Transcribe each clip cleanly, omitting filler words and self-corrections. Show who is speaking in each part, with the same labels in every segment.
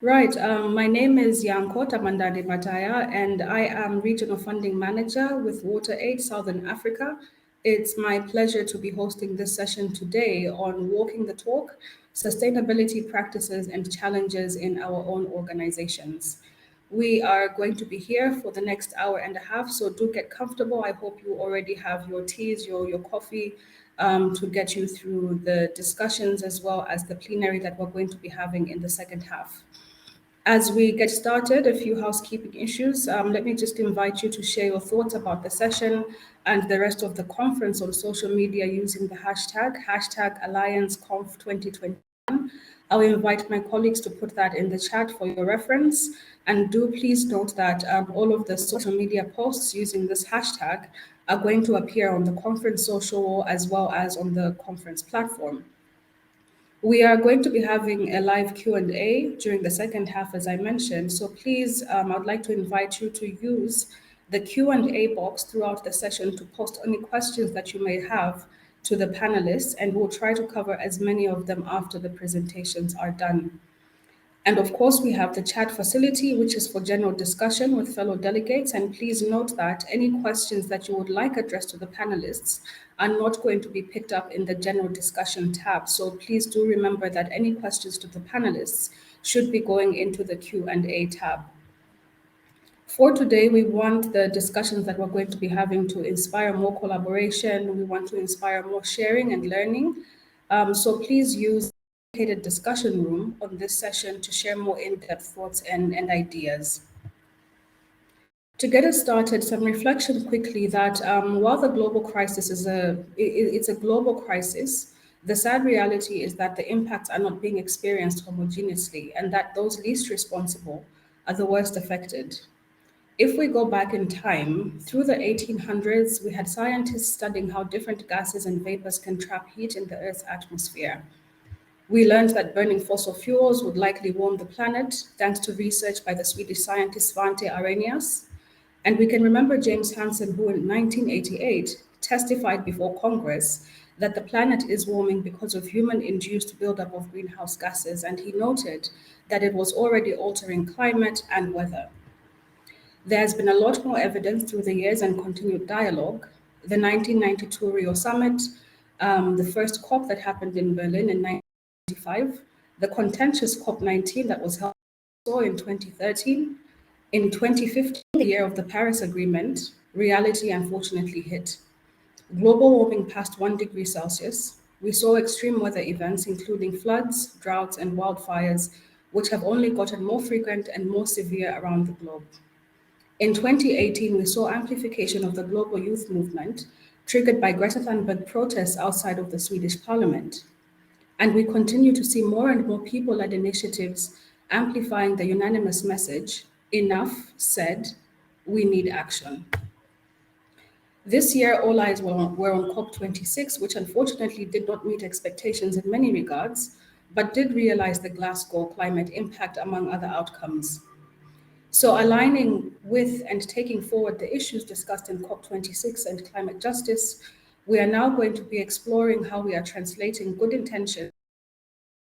Speaker 1: Right. My name is Yankho Mataya, and I am Regional Funding Manager with WaterAid Southern Africa. It's my pleasure to be hosting this session today on Walking the Talk, Sustainability Practices and Challenges in Our Own Organizations. We are going to be here for the next hour and a half, so do get comfortable. I hope you already have your teas, your coffee, to get you through the discussions as well as the plenary that we're going to be having in the second half. As we get started, a few housekeeping issues. Let me just invite you to share your thoughts about the session and the rest of the conference on social media using the hashtag AllianceConf2021. I'll invite my colleagues to put that in the chat for your reference. And do please note that all of the social media posts using this hashtag are going to appear on the conference social as well as on the conference platform. We are going to be having a live Q&A during the second half, as I mentioned. So please, I'd like to invite you to use the Q&A box throughout the session to post any questions that you may have to the panelists, and we'll try to cover as many of them after the presentations are done. And of course, we have the chat facility, which is for general discussion with fellow delegates. And please note that any questions that you would like addressed to the panelists are not going to be picked up in the general discussion tab. So please do remember that any questions to the panelists should be going into the Q&A tab. For today, we want the discussions that we're going to be having to inspire more collaboration. We want to inspire more sharing and learning. So please use dedicated discussion room on this session to share more in-depth thoughts and ideas. To get us started, some reflection quickly that while the global crisis is it's a global crisis, the sad reality is that the impacts are not being experienced homogeneously, and that those least responsible are the worst affected. If we go back in time, through the 1800s, we had scientists studying how different gases and vapors can trap heat in the Earth's atmosphere. We learned that burning fossil fuels would likely warm the planet, thanks to research by the Swedish scientist Svante Arrhenius. And we can remember James Hansen, who in 1988 testified before Congress that the planet is warming because of human-induced buildup of greenhouse gases, and he noted that it was already altering climate and weather. There has been a lot more evidence through the years and continued dialogue. The 1992 Rio Summit, the first COP that happened in Berlin in 1995, the contentious COP19 that was held in 2013. In 2015, the year of the Paris Agreement, reality unfortunately hit. Global warming passed 1 degree Celsius. We saw extreme weather events, including floods, droughts, and wildfires, which have only gotten more frequent and more severe around the globe. In 2018, we saw amplification of the global youth movement, triggered by Greta Thunberg protests outside of the Swedish parliament. And we continue to see more and more people-led initiatives amplifying the unanimous message, enough said, we need action. This year, all eyes were on COP26, which unfortunately did not meet expectations in many regards, but did realize the Glasgow climate impact among other outcomes. So aligning with and taking forward the issues discussed in COP26 and climate justice, we are now going to be exploring how we are translating good intentions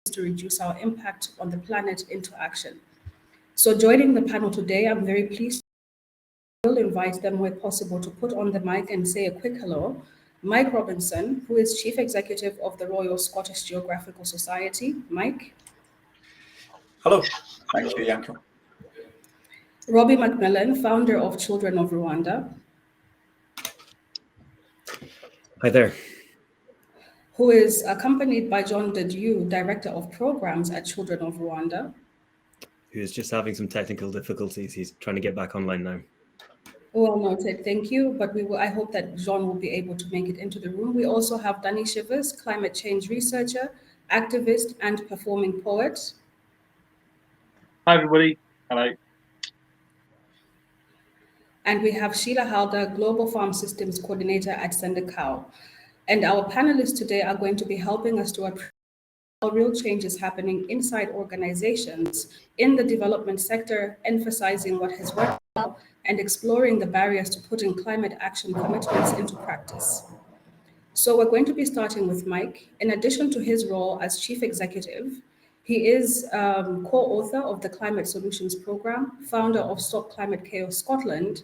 Speaker 1: to reduce our impact on the planet into action. So joining the panel today, I'm very pleased to invite them where possible to put on the mic and say a quick hello. Mike Robinson, who is Chief Executive of the Royal Scottish Geographical Society. Mike.
Speaker 2: Hello. Thank you, Yankho.
Speaker 1: Robbie McMillan, founder of Children of Rwanda.
Speaker 3: Hi there.
Speaker 1: Who is accompanied by John Dieu, Director of Programs at Children of Rwanda.
Speaker 3: Who is just having some technical difficulties. He's trying to get back online now.
Speaker 1: Well noted, thank you. But I hope that John will be able to make it into the room. We also have Danny Shivers, climate change researcher, activist, and performing poet.
Speaker 4: Hi, everybody. Hello.
Speaker 1: And we have Sheila Halda, Global Farm Systems Coordinator at Sendikau. And our panelists today are going to be helping us to appreciate how real change is happening inside organizations in the development sector, emphasizing what has worked well and exploring the barriers to putting climate action commitments into practice. So we're going to be starting with Mike. In addition to his role as Chief Executive, He is co-author of the Climate Solutions Programme, founder of Stop Climate Chaos Scotland,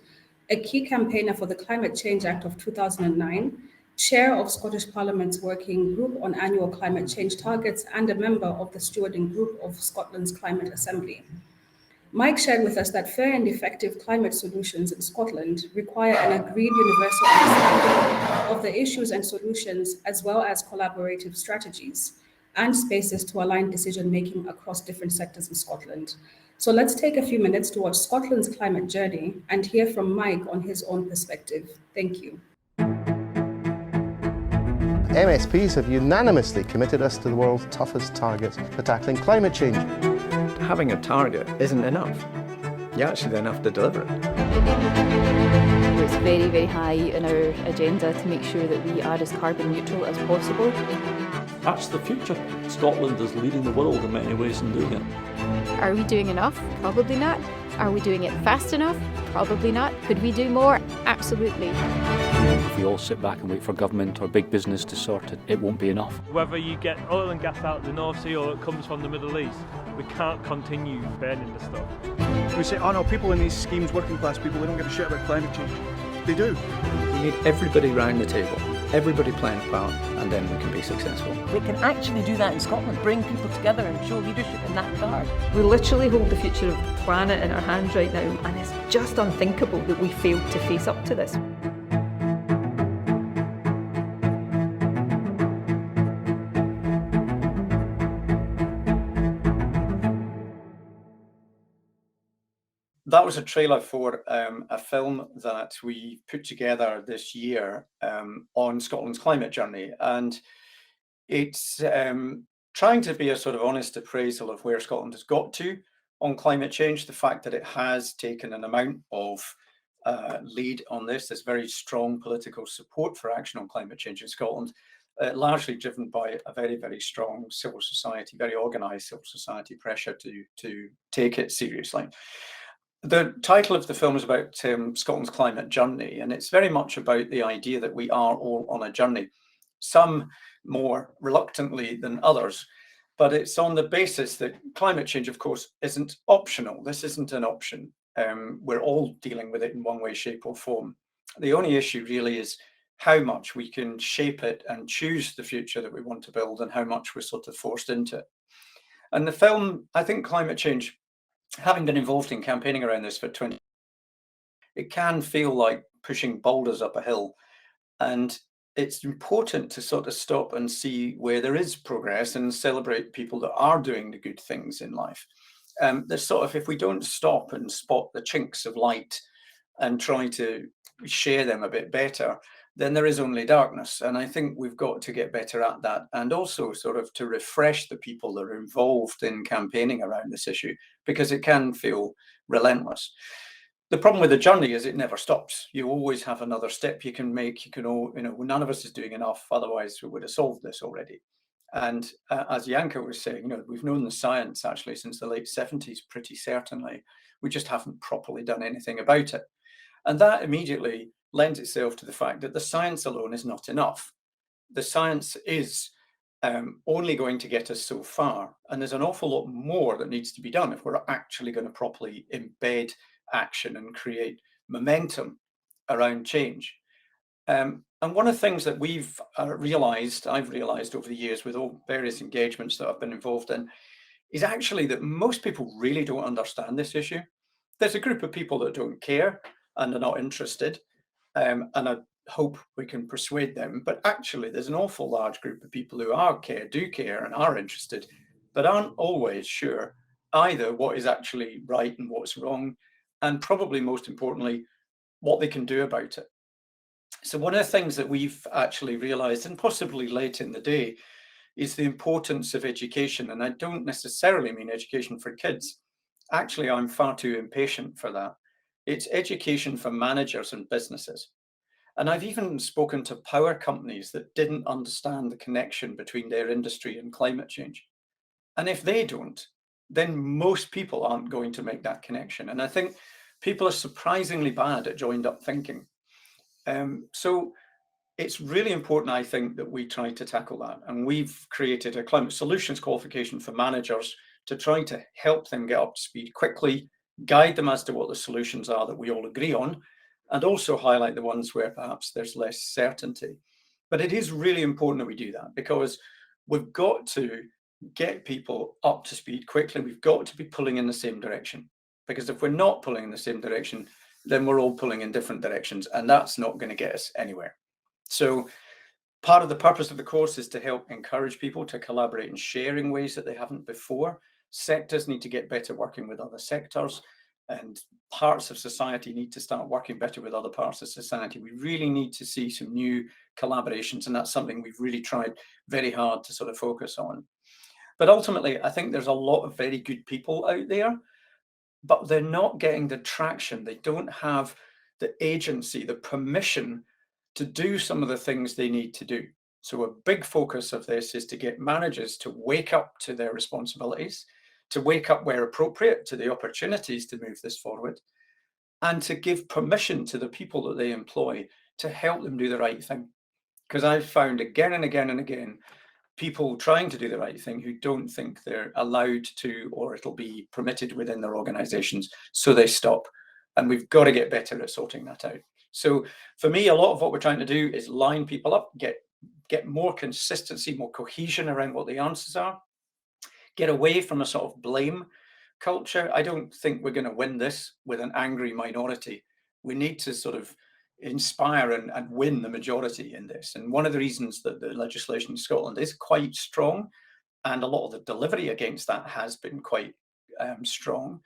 Speaker 1: a key campaigner for the Climate Change Act of 2009, chair of Scottish Parliament's Working Group on Annual Climate Change Targets, and a member of the Stewarding Group of Scotland's Climate Assembly. Mike shared with us that fair and effective climate solutions in Scotland require an agreed universal understanding of the issues and solutions, as well as collaborative strategies and spaces to align decision-making across different sectors in Scotland. So let's take a few minutes to watch Scotland's climate journey and hear from Mike on his own perspective. Thank you.
Speaker 5: MSPs have unanimously committed us to the world's toughest targets for tackling climate change.
Speaker 6: Having a target isn't enough. You actually then have to deliver it.
Speaker 7: It's very, very high in our agenda to make sure that we are as carbon neutral as possible.
Speaker 8: That's the future. Scotland is leading the world in many ways in doing it.
Speaker 7: Are we doing enough? Probably not. Are we doing it fast enough? Probably not. Could we do more? Absolutely.
Speaker 9: If we all sit back and wait for government or big business to sort it, it won't be enough.
Speaker 10: Whether you get oil and gas out of the North Sea or it comes from the Middle East, we can't continue burning the stuff.
Speaker 11: We say, oh no, people in these schemes, working class people, they don't give a shit about climate change. They do.
Speaker 6: We need everybody round the table, everybody playing a part, and then we can be successful.
Speaker 12: We can actually do that in Scotland, bring people together and show leadership in that regard.
Speaker 13: We literally hold the future of the planet in our hands right now, and it's just unthinkable that we failed to face up to this.
Speaker 2: That was a trailer for a film that we put together this year on Scotland's climate journey. And it's trying to be a sort of honest appraisal of where Scotland has got to on climate change, the fact that it has taken an amount of lead on this. There's very strong political support for action on climate change in Scotland, largely driven by a very, very strong civil society, very organised civil society pressure to take it seriously. The title of the film is about Scotland's climate journey, and it's very much about the idea that we are all on a journey, some more reluctantly than others, but it's on the basis that climate change, of course, isn't optional. This isn't an option. We're all dealing with it in one way, shape or form. The only issue really is how much we can shape it and choose the future that we want to build and how much we're sort of forced into it. And the film, I think climate change, having been involved in campaigning around this for 20 years, it can feel like pushing boulders up a hill. And it's important to sort of stop and see where there is progress and celebrate people that are doing the good things in life. There's sort of, if we don't stop and spot the chinks of light and try to share them a bit better, then there is only darkness. And I think we've got to get better at that, and also sort of to refresh the people that are involved in campaigning around this issue, because it can feel relentless. The problem with the journey is it never stops. You always have another step you can make. You can all, none of us is doing enough, otherwise we would have solved this already. And as Yankho was saying, we've known the science actually since the late 70s, pretty certainly. We just haven't properly done anything about it. And that immediately lends itself to the fact that the science alone is not enough. The science is only going to get us so far. And there's an awful lot more that needs to be done if we're actually going to properly embed action and create momentum around change. And one of the things that I've realized over the years with all various engagements that I've been involved in, is actually that most people really don't understand this issue. There's a group of people that don't care and are not interested. And I hope we can persuade them. But actually, there's an awful large group of people who do care and are interested, but aren't always sure either what is actually right and what's wrong, and probably most importantly, what they can do about it. So one of the things that we've actually realized, and possibly late in the day, is the importance of education. And I don't necessarily mean education for kids. Actually, I'm far too impatient for that. It's education for managers and businesses. And I've even spoken to power companies that didn't understand the connection between their industry and climate change. And if they don't, then most people aren't going to make that connection. And I think people are surprisingly bad at joined up thinking. So it's really important, I think, that we try to tackle that. And we've created a climate solutions qualification for managers to try to help them get up to speed quickly, guide them as to what the solutions are that we all agree on, and also highlight the ones where perhaps there's less certainty. But it is really important that we do that, because we've got to get people up to speed quickly. We've got to be pulling in the same direction, because if we're not pulling in the same direction, then we're all pulling in different directions, and that's not going to get us anywhere. So part of the purpose of the course is to help encourage people to collaborate and share in ways that they haven't before. Sectors need to get better working with other sectors, and parts of society need to start working better with other parts of society. We really need to see some new collaborations, and that's something we've really tried very hard to sort of focus on. But ultimately, I think there's a lot of very good people out there, but they're not getting the traction. They don't have the agency, the permission to do some of the things they need to do. So a big focus of this is to get managers to wake up to their responsibilities, to wake up where appropriate to the opportunities to move this forward, and to give permission to the people that they employ to help them do the right thing. Because I've found again and again and again, people trying to do the right thing who don't think they're allowed to, or it'll be permitted within their organizations, so they stop. And we've got to get better at sorting that out. So for me, a lot of what we're trying to do is line people up, get more consistency, more cohesion around what the answers are, get away from a sort of blame culture. I don't think we're going to win this with an angry minority. We need to sort of inspire and win the majority in this. And one of the reasons that the legislation in Scotland is quite strong, and a lot of the delivery against that has been quite strong,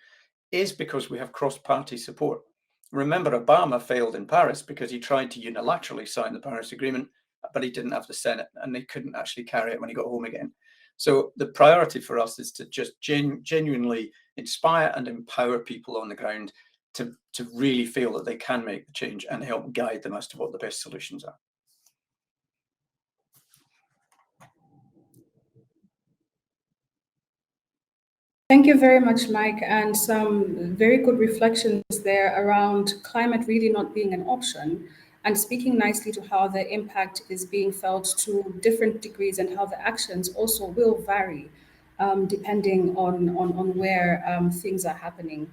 Speaker 2: is because we have cross-party support. Remember, Obama failed in Paris because he tried to unilaterally sign the Paris Agreement, but he didn't have the Senate, and they couldn't actually carry it when he got home again. So the priority for us is to just genuinely inspire and empower people on the ground to really feel that they can make the change, and help guide them as to what the best solutions are.
Speaker 1: Thank you very much, Mike, and some very good reflections there around climate really not being an option, and speaking nicely to how the impact is being felt to different degrees, and how the actions also will vary depending on where things are happening.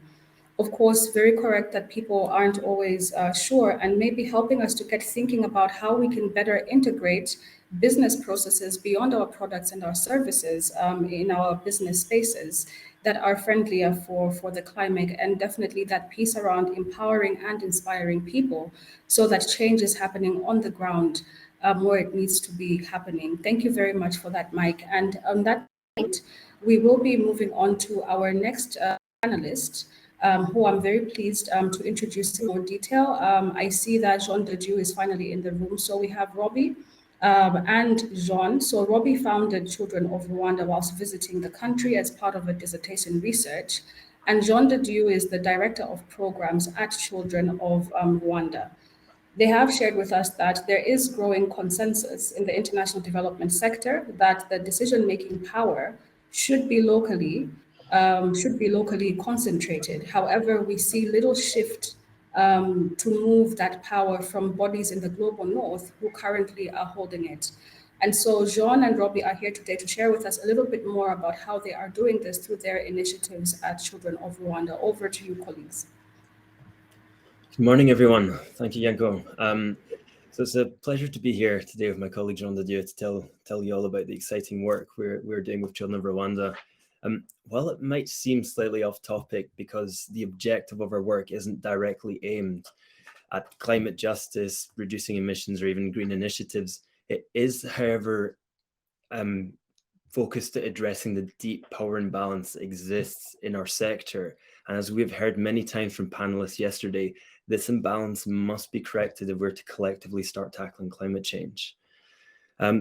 Speaker 1: Of course, very correct that people aren't always sure, and maybe helping us to get thinking about how we can better integrate business processes beyond our products and our services in our business spaces that are friendlier for the climate, and definitely that piece around empowering and inspiring people so that change is happening on the ground where it needs to be happening. Thank you very much for that, Mike. And on that point, we will be moving on to our next panelist, who I'm very pleased to introduce in more detail. I see that Dieu is finally in the room. So we have Robbie and Jean. So Robbie founded Children of Rwanda whilst visiting the country as part of a dissertation research. And Dieu is the Director of Programs at Children of Rwanda. They have shared with us that there is growing consensus in the international development sector that the decision-making power should be locally concentrated. However, we see little shift to move that power from bodies in the global north who currently are holding it. And so Jean and Robbie are here today to share with us a little bit more about how they are doing this through their initiatives at Children of Rwanda. Over to you, colleagues.
Speaker 3: Good morning, everyone. Thank you, Yankho. So it's a pleasure to be here today with my colleague Dieu to tell you all about the exciting work we're doing with Children of Rwanda. While it might seem slightly off topic because the objective of our work isn't directly aimed at climate justice, reducing emissions, or even green initiatives, it is, however, focused at addressing the deep power imbalance that exists in our sector. And as we've heard many times from panelists yesterday, this imbalance must be corrected if we're to collectively start tackling climate change.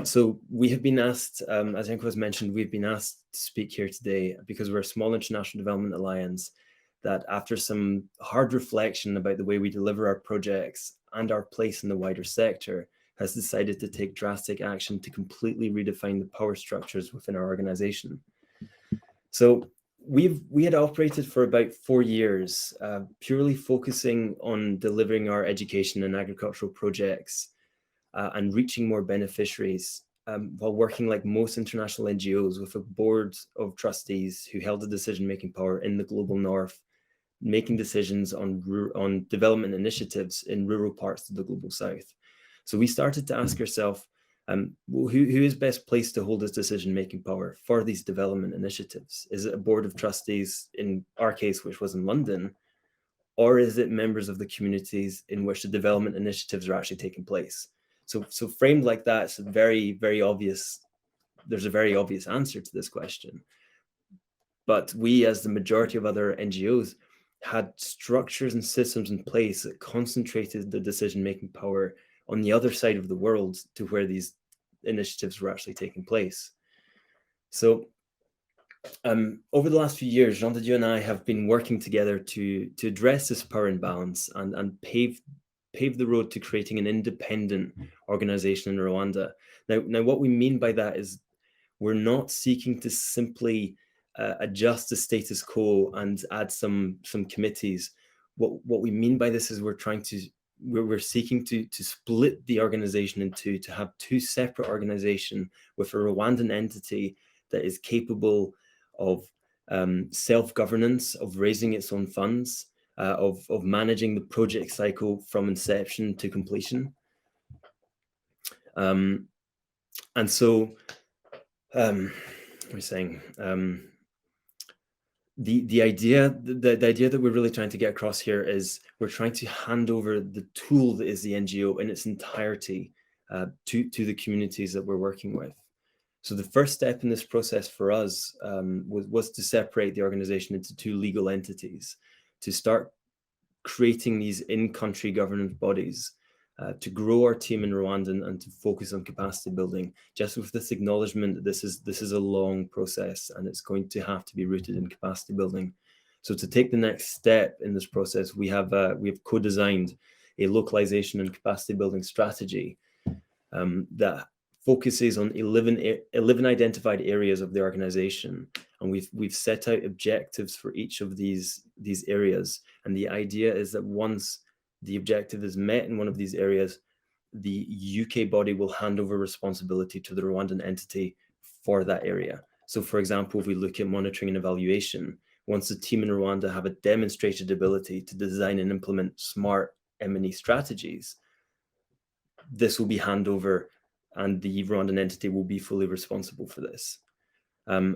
Speaker 3: So we have been asked, as Yankho has mentioned, we've been asked to speak here today because we're a small international development alliance that, after some hard reflection about the way we deliver our projects and our place in the wider sector, has decided to take drastic action to completely redefine the power structures within our organization. So we had operated for about 4 years, purely focusing on delivering our education and agricultural projects. and reaching more beneficiaries, while working like most international NGOs with a board of trustees who held the decision-making power in the global north, making decisions on development initiatives in rural parts of the global south. So we started to ask ourselves, who is best placed to hold this decision-making power for these development initiatives? Is it a board of trustees, in our case, which was in London, or is it members of the communities in which the development initiatives are actually taking place? So framed like that, it's a very, very obvious, there's a very obvious answer to this question. But we, as the majority of other NGOs, had structures and systems in place that concentrated the decision-making power on the other side of the world to where these initiatives were actually taking place. So over the last few years, Jean de Dieu and I have been working together to address this power imbalance and pave the road to creating an independent organization in Rwanda. Now, what we mean by that is we're not seeking to simply adjust the status quo and add some committees. What we mean by this is we're seeking to split the organization into to have two separate organizations with a Rwandan entity that is capable of self-governance, of raising its own funds, of managing the project cycle from inception to completion. And so, what are we saying? The idea that we're really trying to get across here is we're trying to hand over the tool that is the NGO in its entirety to the communities that we're working with. So the first step in this process for us was to separate the organization into two legal entities, to start creating these in-country governance bodies, to grow our team in Rwanda and to focus on capacity building, just with this acknowledgement that this is a long process and it's going to have to be rooted in capacity building. So to take the next step in this process, we have co-designed a localization and capacity building strategy that focuses on 11 identified areas of the organization, and we've set out objectives for each of these areas. And the idea is that once the objective is met in one of these areas, the UK body will hand over responsibility to the Rwandan entity for that area. So for example, if we look at monitoring and evaluation, once the team in Rwanda have a demonstrated ability to design and implement smart M&E strategies, this will be handed over and the Rwandan entity will be fully responsible for this.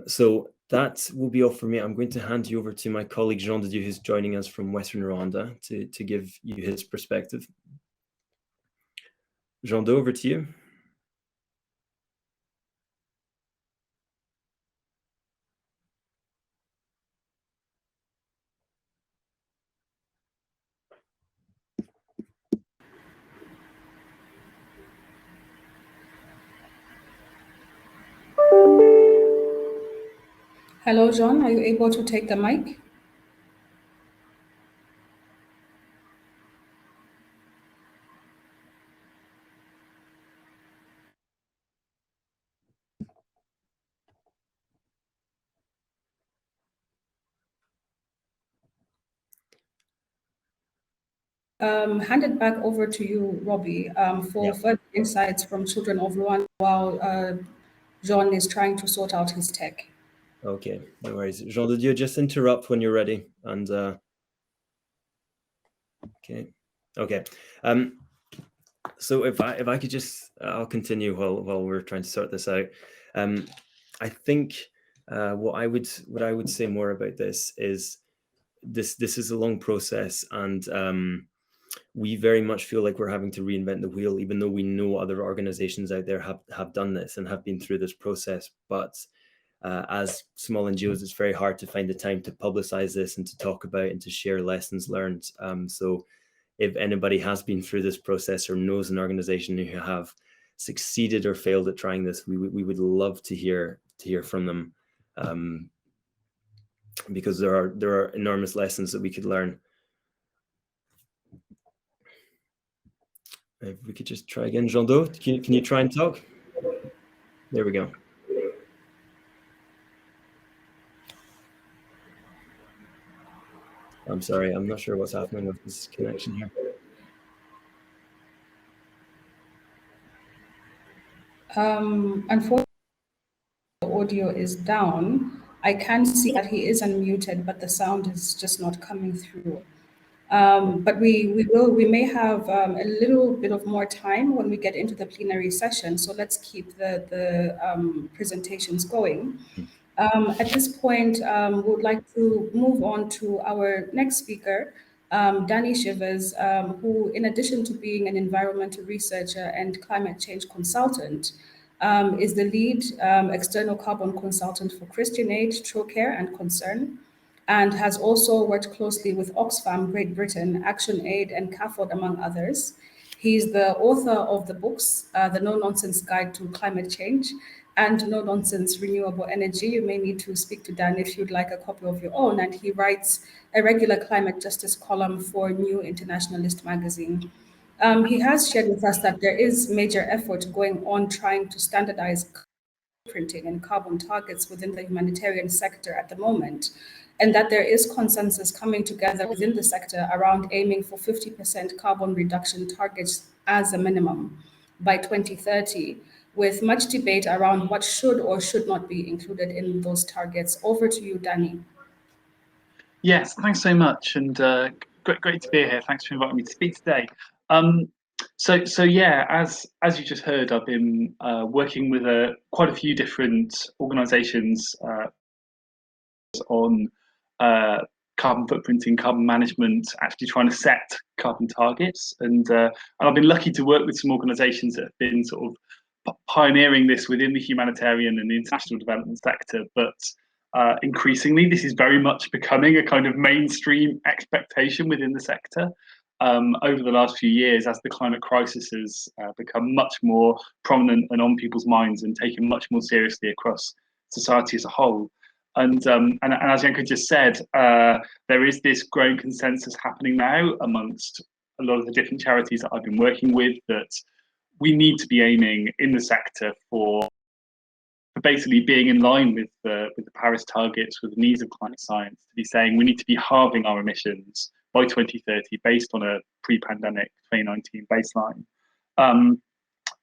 Speaker 3: So that will be all for me. I'm going to hand you over to my colleague Jean de Dieu, who's joining us from Western Rwanda, to give you his perspective. Jean de, over to you.
Speaker 1: Hello, John. Are you able to take the mic? Hand it back over to you, Robbie, for further insights from Children of Rwanda while John is trying to sort out his tech.
Speaker 3: Okay, no worries. Jean de Dieu, just interrupt when you're ready. And okay. So if I could just, I'll continue while we're trying to sort this out. I think what I would say more about this is this is a long process, and we very much feel like we're having to reinvent the wheel, even though we know other organizations out there have done this and have been through this process. But as small NGOs, it's very hard to find the time to publicize this and to talk about and to share lessons learned. So if anybody has been through this process or knows an organization who have succeeded or failed at trying this, we would love to hear from them, because there are enormous lessons that we could learn. If we could just try again, Jean de, can you try and talk? There we go. I'm sorry, I'm not sure what's happening with this connection here.
Speaker 1: Unfortunately, the audio is down. I can see that he is unmuted, but the sound is just not coming through. But we may have a little bit of more time when we get into the plenary session. So let's keep the presentations going. At this point, we would like to move on to our next speaker, Danny Shivers, who, in addition to being an environmental researcher and climate change consultant, is the lead external carbon consultant for Christian Aid, True Care and Concern, and has also worked closely with Oxfam Great Britain, Action Aid, and CAFOD, among others. He's the author of the books, The No Nonsense Guide to Climate Change and No Nonsense Renewable Energy. You may need to speak to Dan if you'd like a copy of your own. And he writes a regular climate justice column for New Internationalist magazine. He has shared with us that there is major effort going on trying to standardize printing and carbon targets within the humanitarian sector at the moment, and that there is consensus coming together within the sector around aiming for 50% carbon reduction targets as a minimum by 2030, with much debate around what should or should not be included in those targets. Over to you, Danny.
Speaker 4: Yes, thanks so much, and great to be here. Thanks for inviting me to speak today. So yeah, as you just heard, I've been working with quite a few different organisations on carbon footprinting, carbon management, actually trying to set carbon targets, and I've been lucky to work with some organisations that have been sort of pioneering this within the humanitarian and the international development sector, but increasingly this is very much becoming a kind of mainstream expectation within the sector. Over the last few years, as the climate crisis has become much more prominent and on people's minds and taken much more seriously across society as a whole. And as Yankho just said, there is this growing consensus happening now amongst a lot of the different charities that I've been working with that we need to be aiming in the sector for basically being in line with the Paris targets, with the needs of climate science, to be saying we need to be halving our emissions by 2030 based on a pre-pandemic 2019 baseline.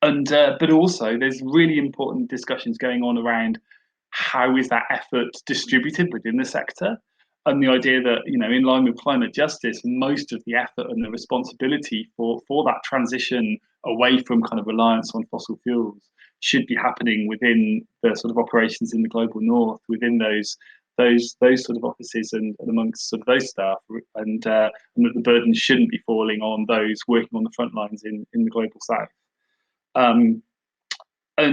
Speaker 4: But also there's really important discussions going on around how is that effort distributed within the sector, and the idea that, you know, in line with climate justice, most of the effort and the responsibility for that transition away from kind of reliance on fossil fuels should be happening within the sort of operations in the global north, within those sort of offices and amongst sort of those staff, and that the burden shouldn't be falling on those working on the front lines in the global south. So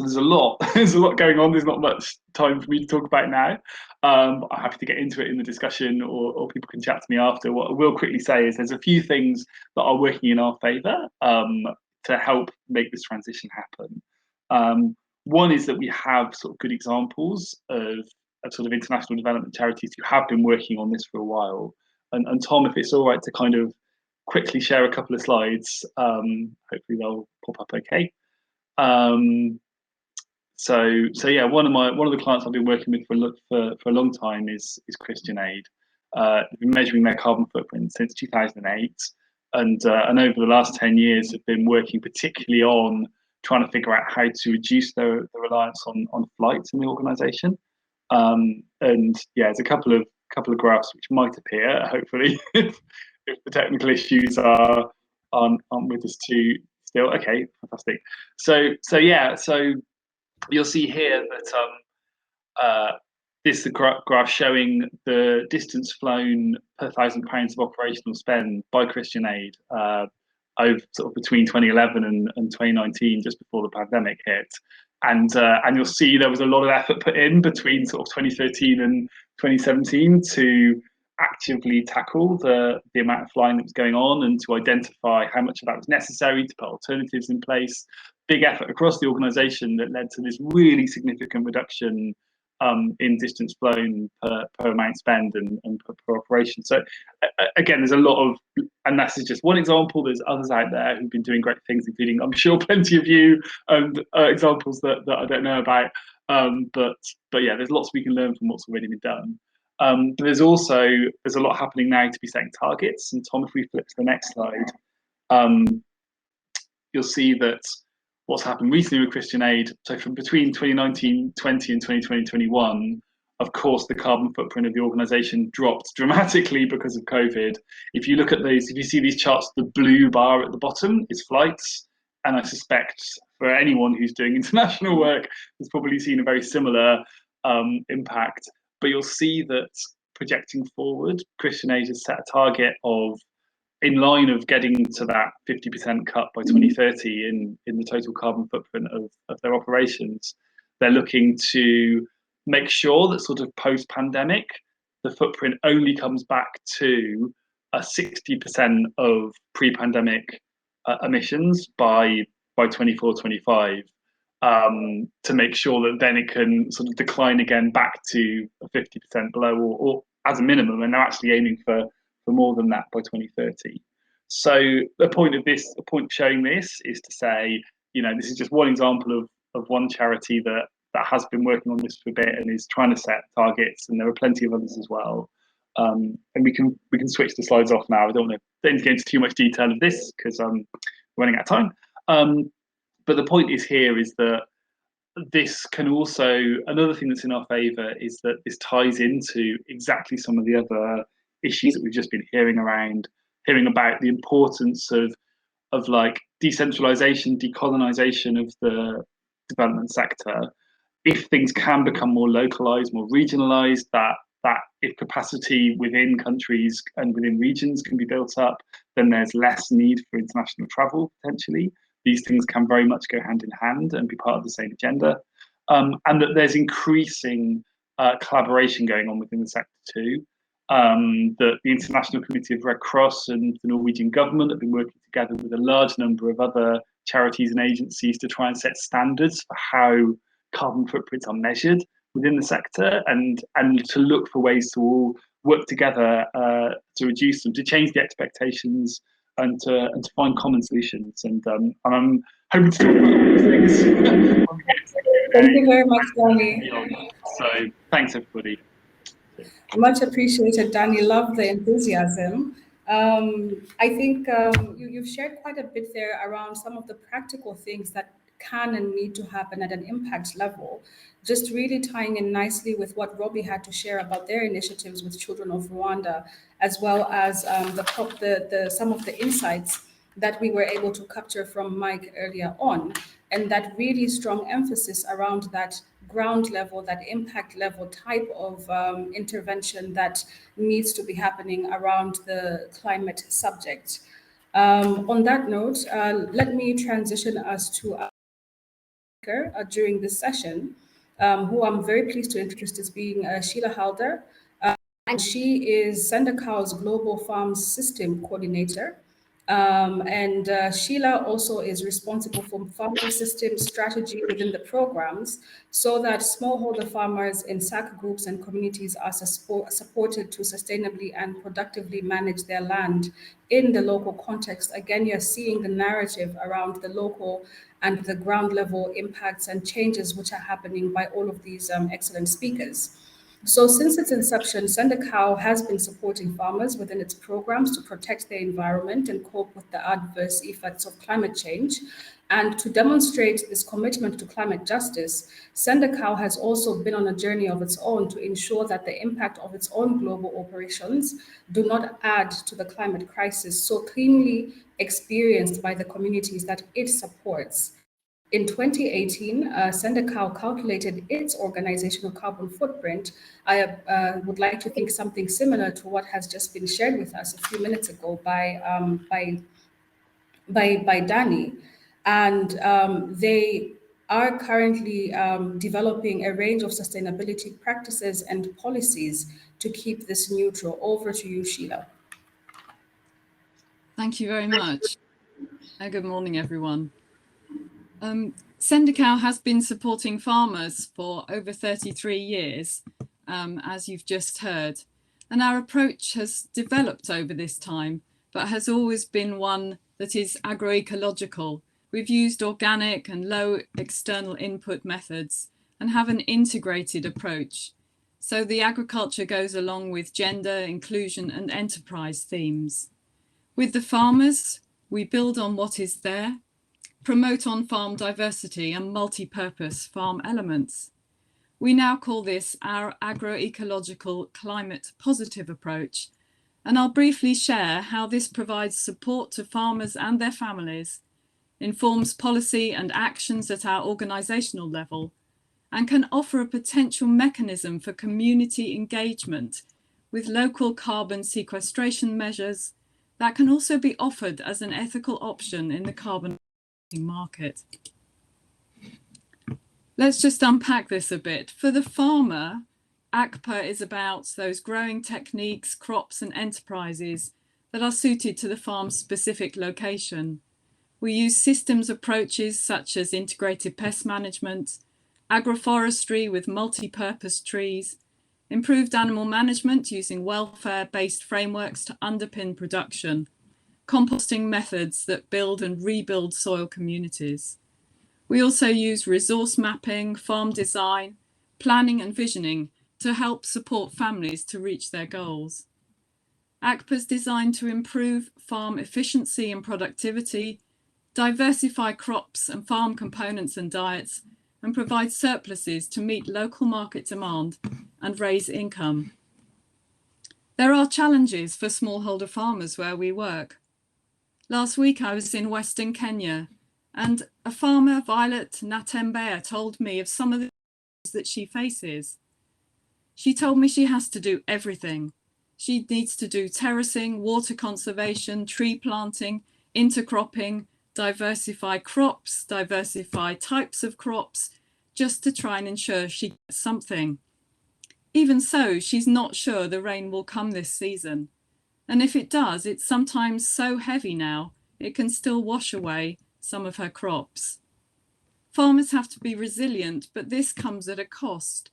Speaker 4: there's a lot going on. There's not much time for me to talk about now. I'm happy to get into it in the discussion, or people can chat to me after. What I will quickly say is there's a few things that are working in our favour to help make this transition happen. One is that we have sort of good examples of sort of international development charities who have been working on this for a while. And Tom, if it's all right to kind of quickly share a couple of slides, hopefully they'll pop up okay. So yeah, one of the clients I've been working with for a long time is Christian Aid. They've been measuring their carbon footprint since 2008, and over the last 10 years have been working particularly on trying to figure out how to reduce the reliance on flights in the organisation. And yeah, there's a couple of graphs which might appear, hopefully, if the technical issues aren't with us too still. Okay, fantastic. So yeah, so you'll see here that this is the graph showing the distance flown per £1,000 of operational spend by Christian Aid over sort of between 2011 and 2019, just before the pandemic hit. And you'll see there was a lot of effort put in between sort of 2013 and 2017 to actively tackle the amount of flying that was going on and to identify how much of that was necessary, to put alternatives in place. Big effort across the organisation that led to this really significant reduction in distance flown per amount spend and per operation. So again, there's a lot of, and that's just one example. There's others out there who've been doing great things, including, I'm sure, plenty of you, and examples that I don't know about. But yeah, there's lots we can learn from what's already been done. But there's a lot happening now to be setting targets. And Tom, if we flip to the next slide, you'll see that what's happened recently with Christian Aid. So from between 2019-20 and 2020-21, of course, the carbon footprint of the organisation dropped dramatically because of COVID. If you look at these, if you see these charts, the blue bar at the bottom is flights. And I suspect for anyone who's doing international work has probably seen a very similar impact. But you'll see that projecting forward, Christian Aid has set a target of, in line of getting to that 50% cut by 2030 in the total carbon footprint of their operations. They're looking to make sure that sort of post-pandemic, the footprint only comes back to 60% of pre-pandemic emissions by 24-25, to make sure that then it can sort of decline again back to 50% below, or as a minimum, and they're actually aiming for more than that by 2030. So the point of showing this is to say, this is just one example of one charity that has been working on this for a bit and is trying to set targets, and there are plenty of others as well. And we can switch the slides off now. I don't want to get into too much detail of this because I'm running out of time. But the point here is that this can also, another thing that's in our favour is that this ties into exactly some of the other issues that we've just been hearing about, the importance of like decentralization, decolonization of the development sector. If things can become more localized, more regionalized, that if capacity within countries and within regions can be built up, then there's less need for international travel potentially. These things can very much go hand in hand and be part of the same agenda. And that there's increasing collaboration going on within the sector too. That the International Committee of Red Cross and the Norwegian government have been working together with a large number of other charities and agencies to try and set standards for how carbon footprints are measured within the sector, and to look for ways to all work together to reduce them, to change the expectations, and to find common solutions. And I'm hoping to talk about these things.
Speaker 1: Thank you very much, Danny.
Speaker 4: So thanks, everybody.
Speaker 1: Much appreciated, Danny. Love the enthusiasm. I think you've shared quite a bit there around some of the practical things that can and need to happen at an impact level, just really tying in nicely with what Robbie had to share about their initiatives with Children of Rwanda, as well as some of the insights that we were able to capture from Mike earlier on, and that really strong emphasis around that ground level, that impact level type of intervention that needs to be happening around the climate subject. On that note, let me transition us to our speaker during this session, who I'm very pleased to introduce as being Sheila Halda. And she is Sendakau's Global Farms System Coordinator. Sheila also is responsible for farming system strategy within the programs, so that smallholder farmers in SAC groups and communities are supported to sustainably and productively manage their land in the local context. Again, you're seeing the narrative around the local and the ground level impacts and changes which are happening by all of these excellent speakers. So since its inception, Sendakau has been supporting farmers within its programs to protect their environment and cope with the adverse effects of climate change. And to demonstrate this commitment to climate justice, Sendakau has also been on a journey of its own to ensure that the impact of its own global operations do not add to the climate crisis so keenly experienced by the communities that it supports. In 2018, Sendakau calculated its organizational carbon footprint. I would like to think something similar to what has just been shared with us a few minutes ago by Danny. And they are currently developing a range of sustainability practices and policies to keep this neutral. Over to you, Sheila.
Speaker 14: Thank you very much. Good morning, everyone. Sendakau has been supporting farmers for over 33 years, as you've just heard. And our approach has developed over this time, but has always been one that is agroecological. We've used organic and low external input methods and have an integrated approach. So the agriculture goes along with gender, inclusion and enterprise themes. With the farmers, we build on what is there. promote on-farm diversity and multi-purpose farm elements. We now call this our agroecological climate positive approach, and I'll briefly share how this provides support to farmers and their families, informs policy and actions at our organisational level, and can offer a potential mechanism for community engagement with local carbon sequestration measures that can also be offered as an ethical option in the carbon market. Let's just unpack this a bit. For the farmer, ACPA is about those growing techniques, crops and enterprises that are suited to the farm's specific location. We use systems approaches such as integrated pest management, agroforestry with multi-purpose trees, improved animal management using welfare-based frameworks to underpin production, composting methods that build and rebuild soil communities. We also use resource mapping, farm design, planning and visioning to help support families to reach their goals. ACPA is designed to improve farm efficiency and productivity, diversify crops and farm components and diets, and provide surpluses to meet local market demand and raise income. There are challenges for smallholder farmers where we work. Last week I was in Western Kenya, and a farmer, Violet Natembea, told me of some of the challenges that she faces. She told me she has to do everything. She needs to do terracing, water conservation, tree planting, intercropping, diversify crops, diversify types of crops, just to try and ensure she gets something. Even so, she's not sure the rain will come this season. And if it does, it's sometimes so heavy now, it can still wash away some of her crops. Farmers have to be resilient, but this comes at a cost.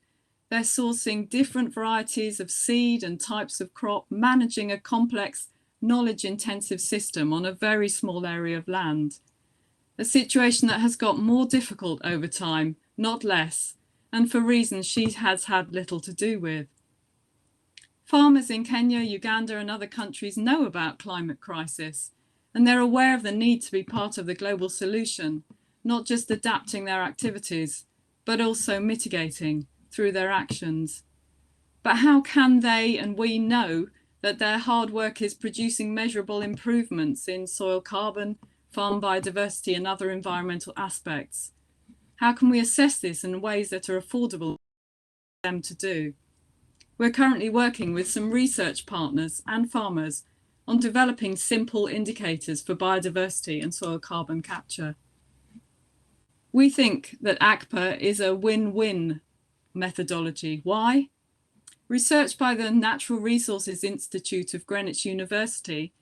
Speaker 14: They're sourcing different varieties of seed and types of crop, managing a complex, knowledge-intensive system on a very small area of land. A situation that has got more difficult over time, not less, and for reasons she has had little to do with. Farmers in Kenya, Uganda and other countries know about climate crisis, and they're aware of the need to be part of the global solution, not just adapting their activities, but also mitigating through their actions. But how can they and we know that their hard work is producing measurable improvements in soil carbon, farm biodiversity and other environmental aspects? How can we assess this in ways that are affordable for them to do? We're currently working with some research partners and farmers on developing simple indicators for biodiversity and soil carbon capture. We think that ACPA is a win-win methodology. Why? Research by the Natural Resources Institute of Greenwich University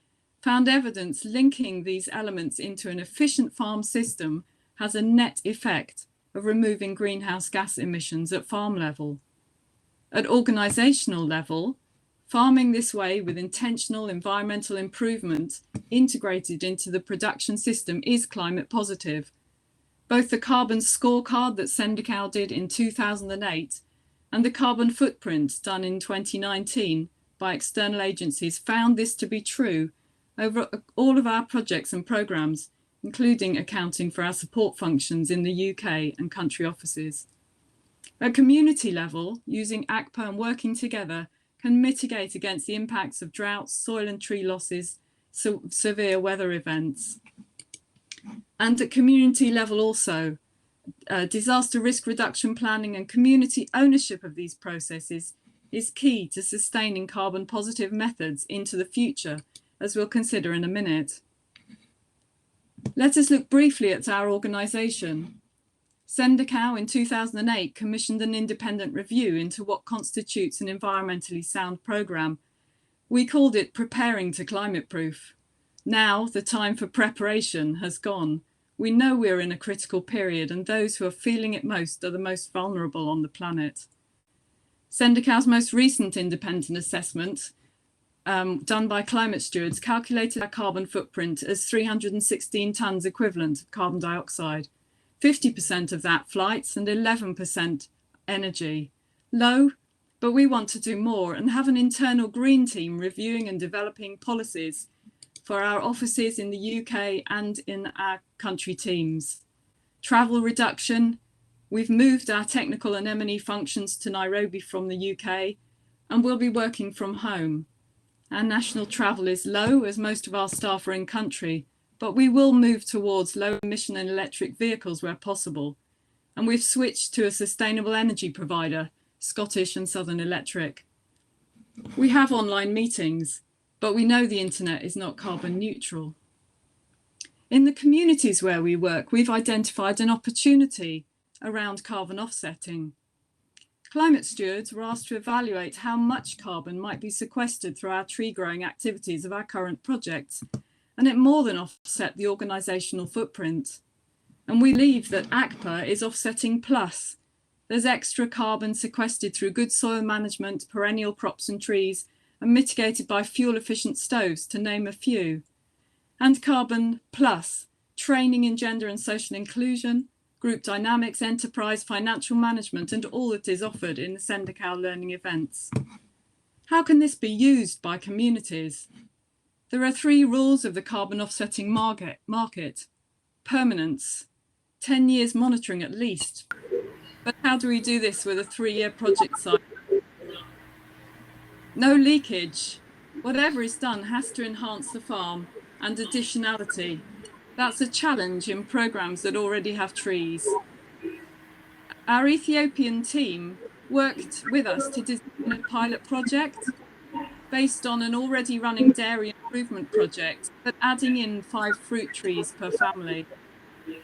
Speaker 14: found evidence linking these elements into an efficient farm system has a net effect of removing greenhouse gas emissions at farm level. At organisational level, farming this way with intentional environmental improvement integrated into the production system is climate positive. Both the carbon scorecard that Sendikau did in 2008 and the carbon footprint done in 2019 by external agencies found this to be true over all of our projects and programmes, including accounting for our support functions in the UK and country offices. At community level, using ACPA and working together can mitigate against the impacts of droughts, soil and tree losses, severe weather events. And at community level also, disaster risk reduction planning and community ownership of these processes is key to sustaining carbon positive methods into the future, as we'll consider in a minute. Let us look briefly at our organisation. Sendikau in 2008 commissioned an independent review into what constitutes an environmentally sound programme. We called it Preparing to Climate Proof. Now the time for preparation has gone. We know we're in a critical period and those who are feeling it most are the most vulnerable on the planet. Sendikau's most recent independent assessment done by climate stewards calculated our carbon footprint as 316 tonnes equivalent of carbon dioxide, 50% of that flights and 11% energy. Low, but we want to do more and have an internal green team reviewing and developing policies for our offices in the UK and in our country teams. Travel reduction. We've moved our technical and M&E functions to Nairobi from the UK, and we'll be working from home. Our national travel is low as most of our staff are in country, but we will move towards low emission and electric vehicles where possible. And we've switched to a sustainable energy provider, Scottish and Southern Electric. We have online meetings, but we know the internet is not carbon neutral. In the communities where we work, we've identified an opportunity around carbon offsetting. Climate stewards were asked to evaluate how much carbon might be sequestered through our tree growing activities of our current projects, and it more than offset the organisational footprint. And we believe that ACPA is offsetting plus. There's extra carbon sequestered through good soil management, perennial crops and trees, and mitigated by fuel efficient stoves, to name a few. And carbon plus, training in gender and social inclusion, group dynamics, enterprise, financial management, and all that is offered in the Sendacow learning events. How can this be used by communities? There are 3 rules of the carbon offsetting market. Permanence, 10 years monitoring at least. But how do we do this with a 3-year project cycle? No leakage. Whatever is done has to enhance the farm, and additionality. That's a challenge in programs that already have trees. Our Ethiopian team worked with us to design a pilot project based on an already running dairy improvement project, but adding in 5 fruit trees per family.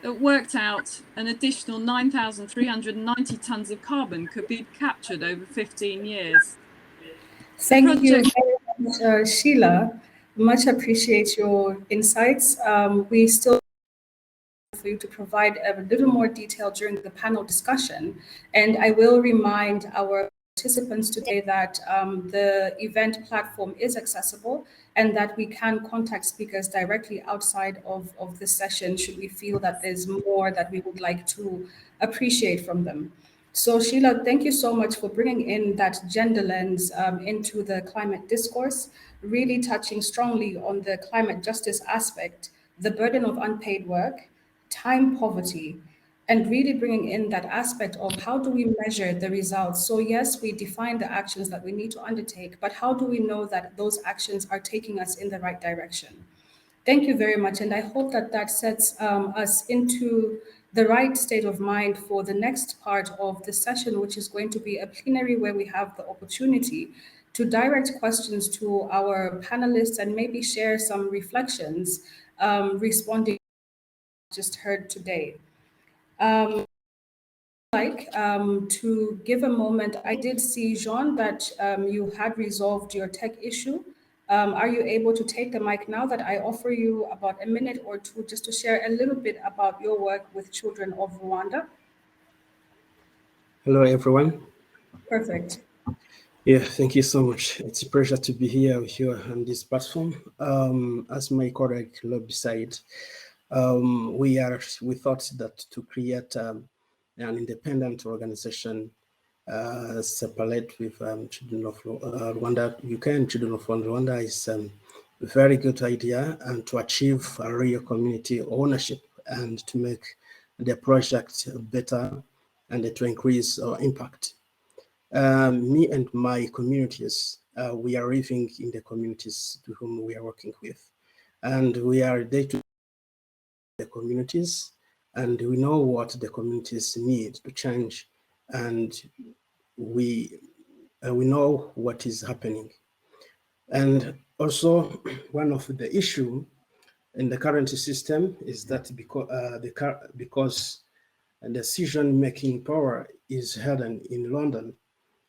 Speaker 14: That worked out an additional 9,390 tonnes of carbon could be captured over 15 years.
Speaker 1: Thank you very much, Sheila. Much appreciate your insights. We still for you to provide a little more detail during the panel discussion. And I will remind our participants today that the event platform is accessible and that we can contact speakers directly outside of this session should we feel that there's more that we would like to appreciate from them. So Sheila, thank you so much for bringing in that gender lens into the climate discourse, really touching strongly on the climate justice aspect, the burden of unpaid work, time poverty, and really bringing in that aspect of how do we measure the results. So yes, we define the actions that we need to undertake, but how do we know that those actions are taking us in the right direction? Thank you very much. And I hope that that sets us into the right state of mind for the next part of the session, which is going to be a plenary where we have the opportunity to direct questions to our panelists and maybe share some reflections responding to what we just heard today. To give a moment, I did see, Jean, that you had resolved your tech issue. Are you able to take the mic now that I offer you about a minute or two just to share a little bit about your work with children of Rwanda?
Speaker 15: Hello, everyone.
Speaker 1: Perfect.
Speaker 15: Yeah, thank you so much. It's a pleasure to be here with you on this platform. As my colleague Robbie said, we thought that to create an independent organization separate with children of Rwanda, UK and children of Rwanda is a very good idea, and to achieve a real community ownership and to make the project better and to increase our impact. Me and my communities, we are living in the communities to whom we are working with, and we are there to the communities, and we know what the communities need to change, and we know what is happening. And also, one of the issue in the current system is that because decision-making power is held in London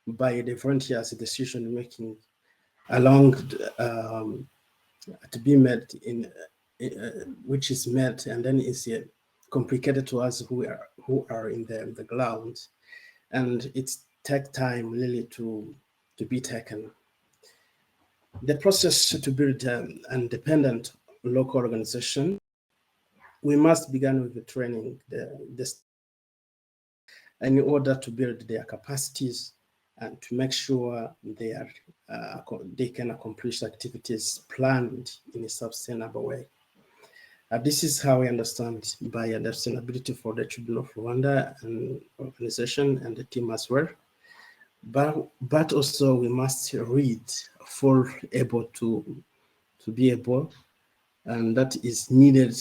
Speaker 15: by the volunteers, decision-making along to be made in which is made and then is complicated to us who are in the ground, and it takes time really to be taken. The process to build an independent local organization, we must begin with the training in order to build their capacities and to make sure they can accomplish activities planned in a sustainable way. This is how we understand by sustainability for the Children of Rwanda and organization and the team as well. But also we must read for able to be able, and that is needed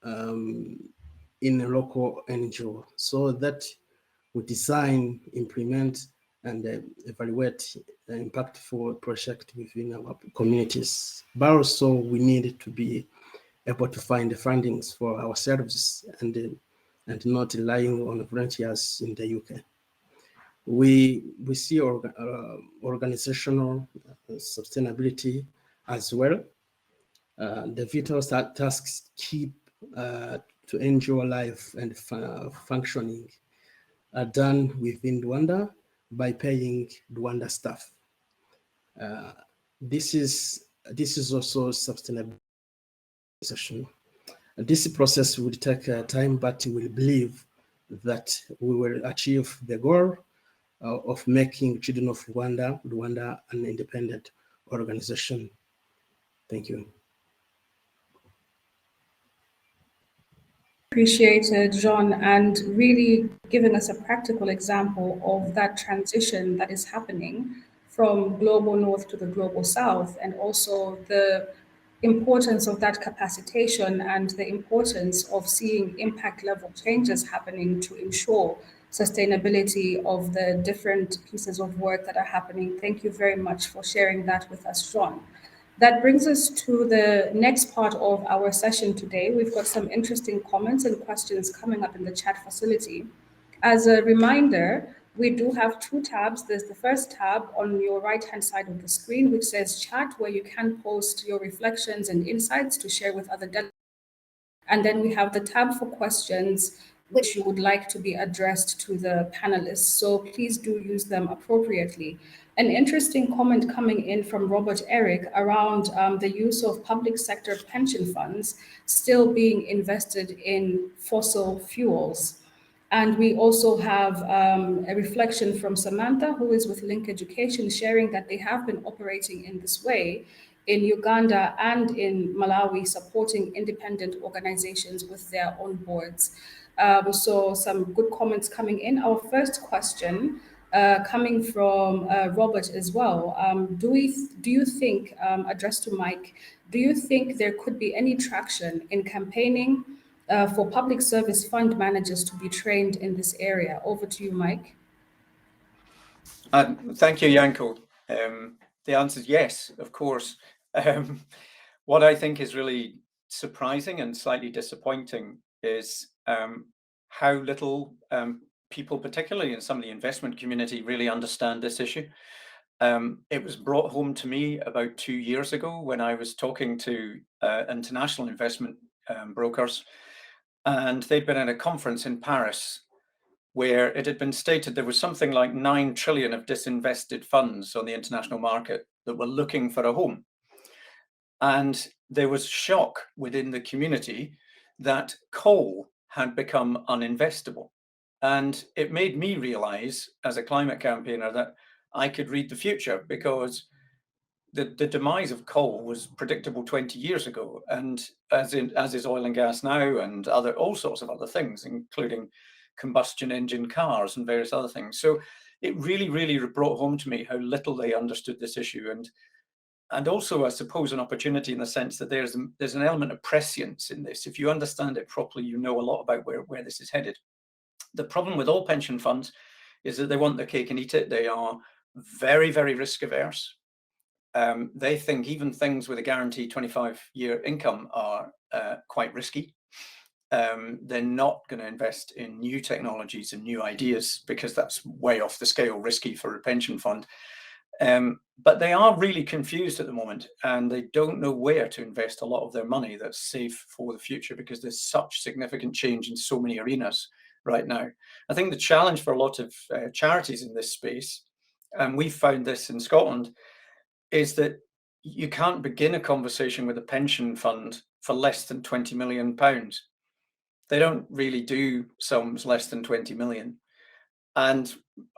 Speaker 15: in a local NGO, so that we design, implement, and evaluate the impactful project within our communities. But also we need to be able to find the fundings for ourselves and not relying on volunteers in the UK. We see organizational sustainability as well. The vital tasks keep to NGO life and functioning are done within Rwanda by paying Rwanda staff. This is also sustainable. This process will take time, but we believe that we will achieve the goal of making Children of Rwanda an independent organization. Thank you.
Speaker 1: Appreciated, John, and really giving us a practical example of that transition that is happening from global north to the global south, and also the importance of that capacitation and the importance of seeing impact level changes happening to ensure sustainability of the different pieces of work that are happening. Thank you very much for sharing that with us, John. That brings us to the next part of our session today. We've got some interesting comments and questions coming up in the chat facility. As a reminder, we do have two tabs. There's the first tab on your right-hand side of the screen, which says chat, where you can post your reflections and insights to share with other delegates. And then we have the tab for questions, which you would like to be addressed to the panelists. So please do use them appropriately. An interesting comment coming in from Robert Eric around the use of public sector pension funds still being invested in fossil fuels. And we also have a reflection from Samantha, who is with Link Education, sharing that they have been operating in this way in Uganda and in Malawi, supporting independent organizations with their own boards. So some good comments coming in. Our first question coming from Robert as well. Do you think, addressed to Mike, do you think there could be any traction in campaigning for public service fund managers to be trained in this area? Over to you, Mike.
Speaker 2: Thank you, Yankho. The answer is yes, of course. What I think is really surprising and slightly disappointing is how little people, particularly in some of the investment community, really understand this issue. It was brought home to me about 2 years ago when I was talking to international investment brokers, and they'd been at a conference in Paris where it had been stated there was something like 9 trillion of disinvested funds on the international market that were looking for a home. And there was shock within the community that coal had become uninvestable. And it made me realize, as a climate campaigner, that I could read the future, because the demise of coal was predictable 20 years ago, and as is oil and gas now, and all sorts of other things, including combustion engine cars and various other things. So it really, really brought home to me how little they understood this issue, and also, I suppose, an opportunity in the sense that there's an element of prescience in this. If you understand it properly, you know a lot about where this is headed. The problem with all pension funds is that they want their cake and eat it. They are very, very risk averse. They think even things with a guaranteed 25-year income are quite risky. They're not going to invest in new technologies and new ideas because that's way off the scale risky for a pension fund. But they are really confused at the moment, and they don't know where to invest a lot of their money that's safe for the future, because there's such significant change in so many arenas right now. I think the challenge for a lot of charities in this space, and we've found this in Scotland, is that you can't begin a conversation with a pension fund for less than £20 million. They don't really do sums less than 20 million. And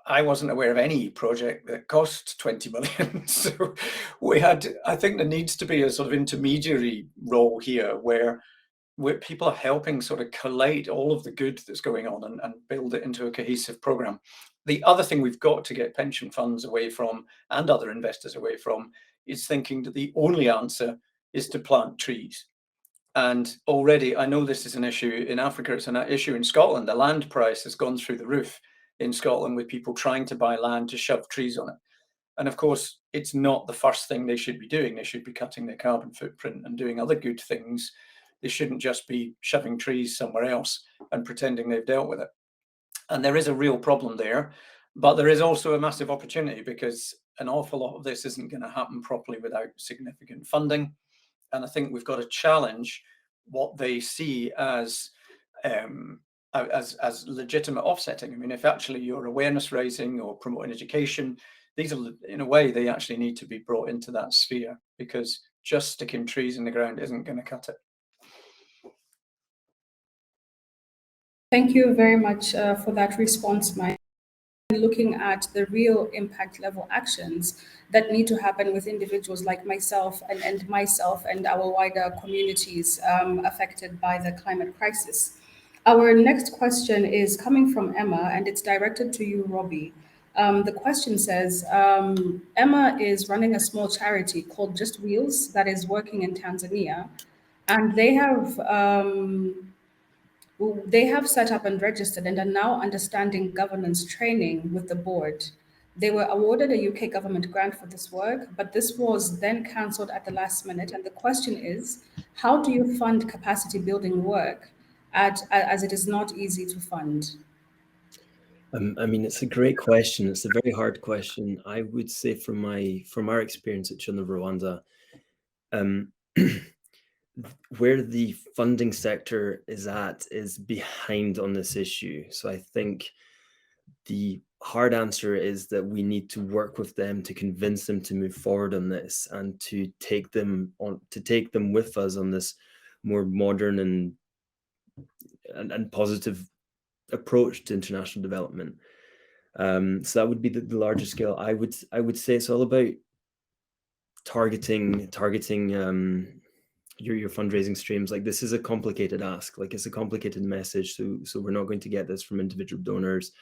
Speaker 2: I wasn't aware of any project that cost 20 million. So we had, I think there needs to be a sort of intermediary role here where people are helping sort of collate all of the good that's going on and build it into a cohesive program. The other thing we've got to get pension funds away from and other investors away from is thinking that the only answer is to plant trees. And already, I know this is an issue in Africa, it's an issue in Scotland. The land price has gone through the roof in Scotland with people trying to buy land to shove trees on it. And of course, it's not the first thing they should be doing. They should be cutting their carbon footprint and doing other good things. They shouldn't just be shoving trees somewhere else and pretending they've dealt with it. And there is a real problem there, but there is also a massive opportunity because an awful lot of this isn't going to happen properly without significant funding. And I think we've got to challenge what they see as legitimate offsetting. I mean, if actually you're awareness raising or promoting education, these are, in a way, they actually need to be brought into that sphere, because just sticking trees in the ground isn't going to cut it.
Speaker 1: Thank you very much for that response, Mike. Looking at the real impact level actions that need to happen with individuals like myself and myself and our wider communities affected by the climate crisis. Our next question is coming from Emma, and it's directed to you, Robbie. The question says, Emma is running a small charity called Just Wheels that is working in Tanzania, and they have set up and registered and are now understanding governance training with the board. They were awarded a UK government grant for this work, but this was then cancelled at the last minute. And the question is, how do you fund capacity building work as it is not easy to fund?
Speaker 3: I mean, it's a great question. It's a very hard question. I would say from our experience at Children of Rwanda, where the funding sector is at is behind on this issue. So I think the hard answer is that we need to work with them to convince them to move forward on this and to take them with us on this more modern and positive approach to international development. So that would be the larger scale. I would say it's all about targeting your fundraising streams. Like, this is a complicated ask. Like, it's a complicated message. So we're not going to get this from individual donors.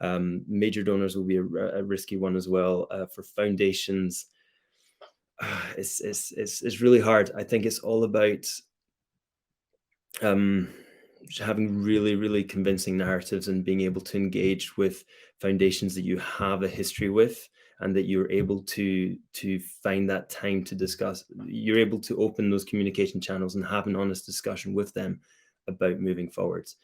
Speaker 3: Major donors will be a risky one as well. For foundations, it's really hard. I think it's all about having really, really convincing narratives and being able to engage with foundations that you have a history with, and that you're able to find that time to discuss. You're able to open those communication channels and have an honest discussion with them about moving forwards.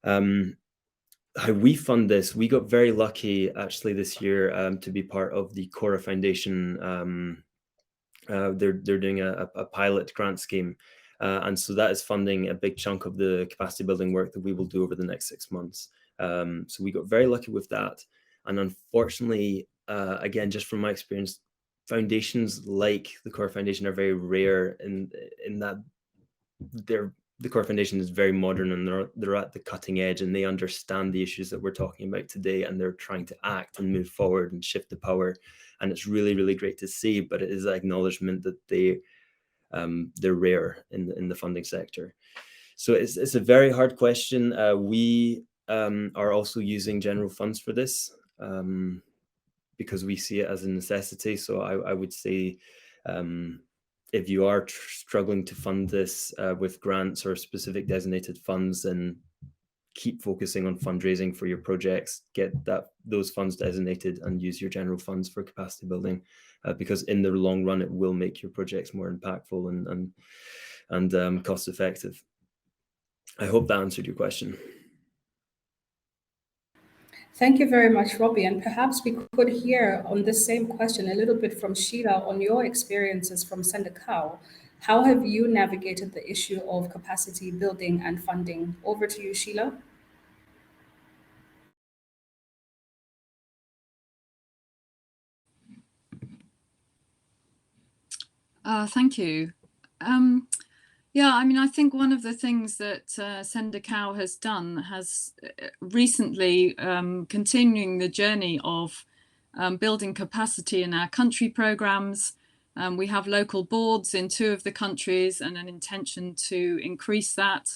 Speaker 3: How we fund this, we got very lucky actually this year to be part of the Cora Foundation. They're doing a pilot grant scheme. And so that is funding a big chunk of the capacity building work that we will do over the next 6 months. So we got very lucky with that. And unfortunately, again, just from my experience, foundations like the Cora Foundation are very rare in that the Cora Foundation is very modern, and they're at the cutting edge, and they understand the issues that we're talking about today, and they're trying to act and move forward and shift the power. And it's really, really great to see, but it is an acknowledgement that they're rare in the funding sector. So it's a very hard question. We are also using general funds for this because we see it as a necessity. So I would say if you are struggling to fund this with grants or specific designated funds, then keep focusing on fundraising for your projects, get those funds designated, and use your general funds for capacity building, because in the long run, it will make your projects more impactful and cost effective. I hope that answered your question.
Speaker 1: Thank you very much, Robbie. And perhaps we could hear on this same question a little bit from Sheila on your experiences from Sendakau. How have you navigated the issue of capacity building and funding? Over to you, Sheila.
Speaker 14: Thank you. Yeah, I mean, I think one of the things that Sender Cow has done has recently continuing the journey of building capacity in our country programs. We have local boards in 2 of the countries and an intention to increase that.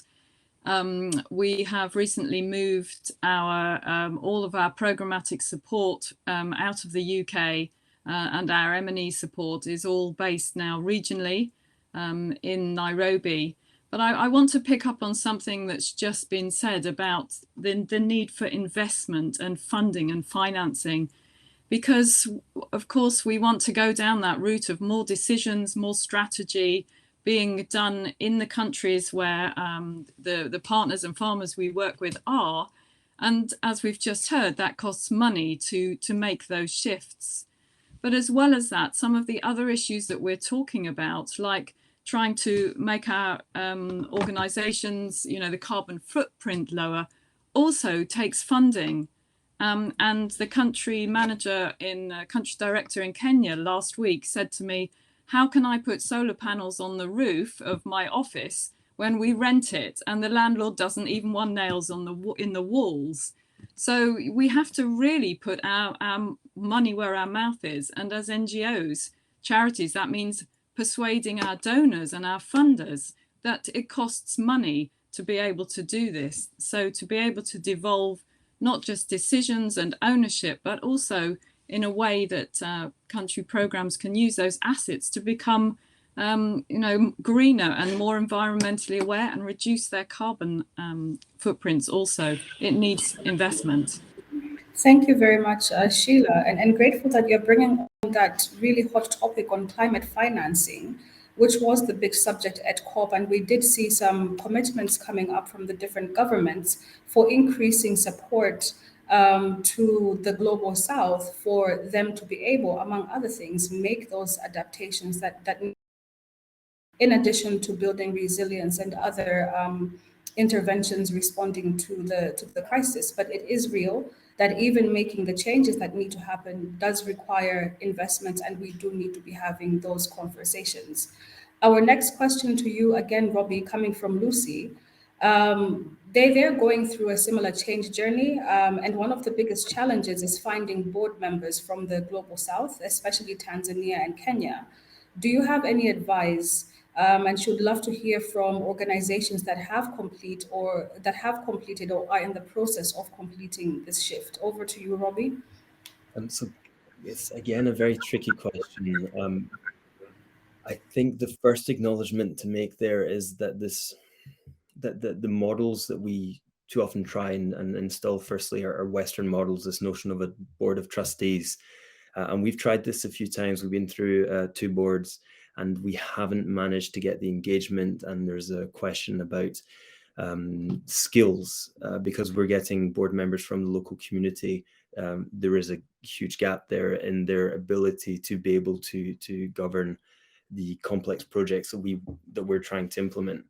Speaker 14: We have recently moved our all of our programmatic support out of the UK, and our M&E support is all based now regionally in Nairobi. But I want to pick up on something that's just been said about the need for investment and funding and financing, because of course we want to go down that route of more decisions, more strategy being done in the countries where the partners and farmers we work with are. And as we've just heard, that costs money to make those shifts. But as well as that, some of the other issues that we're talking about, like trying to make our organizations, the carbon footprint lower, also takes funding. And the country director in Kenya last week said to me, how can I put solar panels on the roof of my office when we rent it and the landlord doesn't even want nails in the walls? So we have to really put our money where our mouth is. And as NGOs, charities, that means persuading our donors and our funders that it costs money to be able to do this. So to be able to devolve not just decisions and ownership, but also in a way that country programs can use those assets to become greener and more environmentally aware and reduce their carbon footprints also. It needs investment.
Speaker 1: Thank you very much, Sheila, and grateful that you're bringing on that really hot topic on climate financing, which was the big subject at COP. And we did see some commitments coming up from the different governments for increasing support to the global south for them to be able, among other things, make those adaptations that in addition to building resilience and other interventions responding to the crisis. But it is real that even making the changes that need to happen does require investment, and we do need to be having those conversations. Our next question to you, again, Robbie, coming from Lucy. They're going through a similar change journey, and one of the biggest challenges is finding board members from the Global South, especially Tanzania and Kenya. Do you have any advice? And should love to hear from organizations that have completed or are in the process of completing this shift. Over to you, Robbie.
Speaker 3: So it's again a very tricky question. I think the first acknowledgement to make there is that the models that we too often try and install firstly are Western models, this notion of a board of trustees. And we've tried this a few times. We've been through 2 boards and we haven't managed to get the engagement. And there's a question about skills because we're getting board members from the local community. There is a huge gap there in their ability to be able to govern the complex projects that we're trying to implement.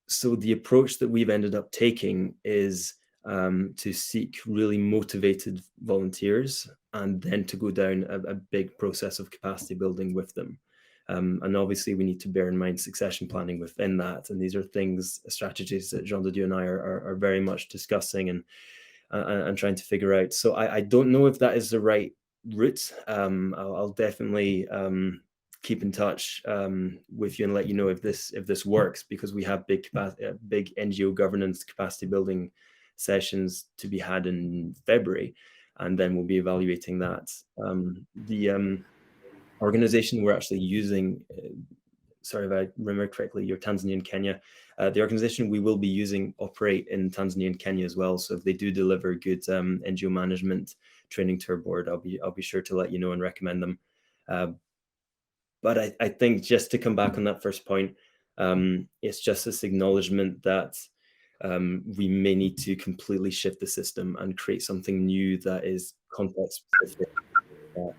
Speaker 3: So the approach that we've ended up taking is to seek really motivated volunteers and then to go down a big process of capacity building with them. And obviously we need to bear in mind succession planning within that. And these are strategies that Jean de Dieu and I are very much discussing and trying to figure out. So I don't know if that is the right route. I'll definitely keep in touch with you and let you know if this works, because we have big NGO governance capacity building sessions to be had in February, and then we'll be evaluating that. The organization we're actually using, sorry if I remember correctly, you're Tanzania and Kenya. The organization we will be using operate in Tanzania and Kenya as well. So if they do deliver good NGO management training to our board, I'll be sure to let you know and recommend them. But I think just to come back on that first point, it's just this acknowledgement that we may need to completely shift the system and create something new that is context specific, that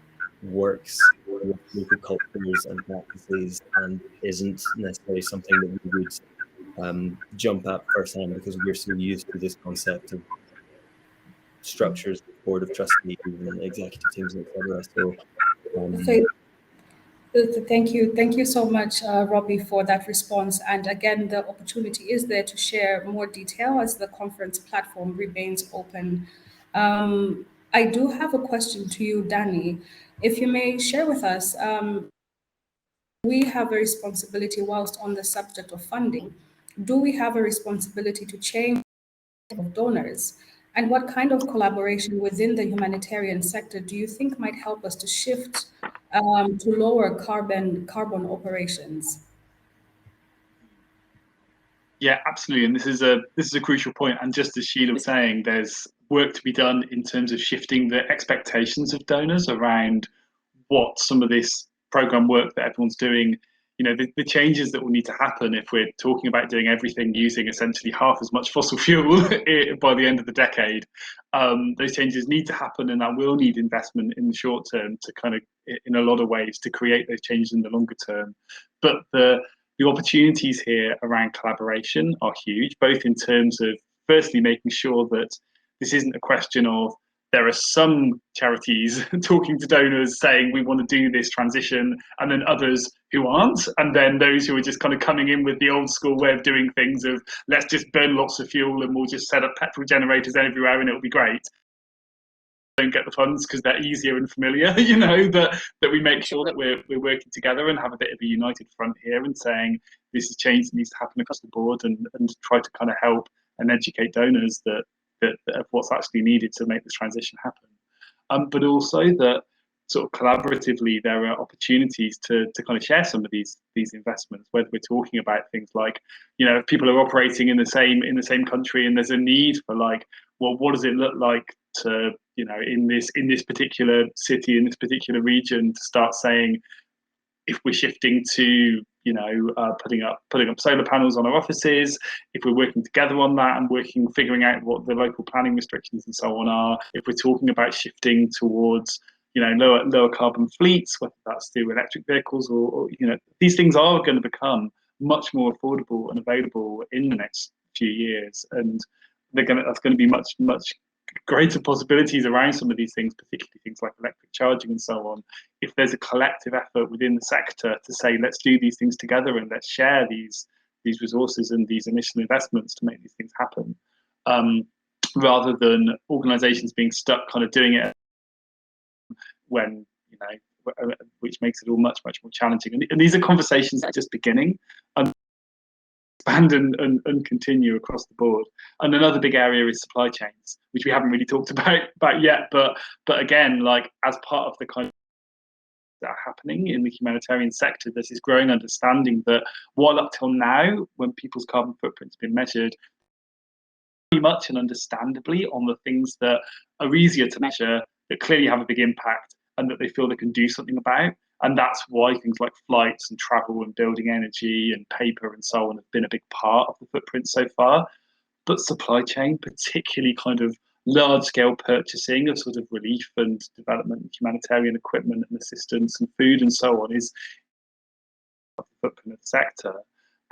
Speaker 3: works with local cultures and practices and isn't necessarily something that we would jump at firsthand because we're so used to this concept of structures, board of trustees and executive teams, etc. So
Speaker 1: Thank you so much, Robbie, for that response. And again, the opportunity is there to share more detail as the conference platform remains open. I do have a question to you, Danny. If you may share with us, we have a responsibility whilst on the subject of funding. Do we have a responsibility to change of donors? And what kind of collaboration within the humanitarian sector do you think might help us to shift to lower carbon operations?
Speaker 4: Yeah, absolutely. And this is a crucial point. And just as Sheila was saying, there's work to be done in terms of shifting the expectations of donors around what some of this program work that everyone's doing, the changes that will need to happen if we're talking about doing everything using essentially half as much fossil fuel by the end of the decade. Those changes need to happen, and that will need investment in the short term to kind of, in a lot of ways, to create those changes in the longer term. But the opportunities here around collaboration are huge, both in terms of firstly making sure that this isn't a question of there are some charities talking to donors saying we want to do this transition, and then others who aren't, and then those who are just kind of coming in with the old school way of doing things of let's just burn lots of fuel and we'll just set up petrol generators everywhere and it'll be great. Don't get the funds because they're easier and familiar, that we make sure that we're working together and have a bit of a united front here and saying this is change that needs to happen across the board, and try to kind of help and educate donors that of what's actually needed to make this transition happen. But also that sort of collaboratively there are opportunities to kind of share some of these investments, whether we're talking about things like, if people are operating in the same country and there's a need for like, well, what does it look like to, in this particular city, in this particular region, to start saying, if we're shifting to putting up solar panels on our offices, if we're working together on that and figuring out what the local planning restrictions and so on are, if we're talking about shifting towards lower carbon fleets, whether that's through electric vehicles or these things are going to become much more affordable and available in the next few years, and that's going to be much greater possibilities around some of these things, particularly things like electric charging and so on, if there's a collective effort within the sector to say, let's do these things together and let's share these resources and these initial investments to make these things happen, rather than organizations being stuck kind of doing it when, which makes it all much more challenging. And these are conversations that are just beginning and expand and continue across the board. And another big area is supply chains, which we haven't really talked about yet, but again, like as part of the kind of that are happening in the humanitarian sector, there's this growing understanding that while up till now, when people's carbon footprint's been measured very much and understandably on the things that are easier to measure, that clearly have a big impact and that they feel they can do something about. And that's why things like flights and travel and building energy and paper and so on have been a big part of the footprint so far. But supply chain, particularly kind of large-scale purchasing of sort of relief and development, humanitarian equipment and assistance and food and so on, is the footprint of the sector.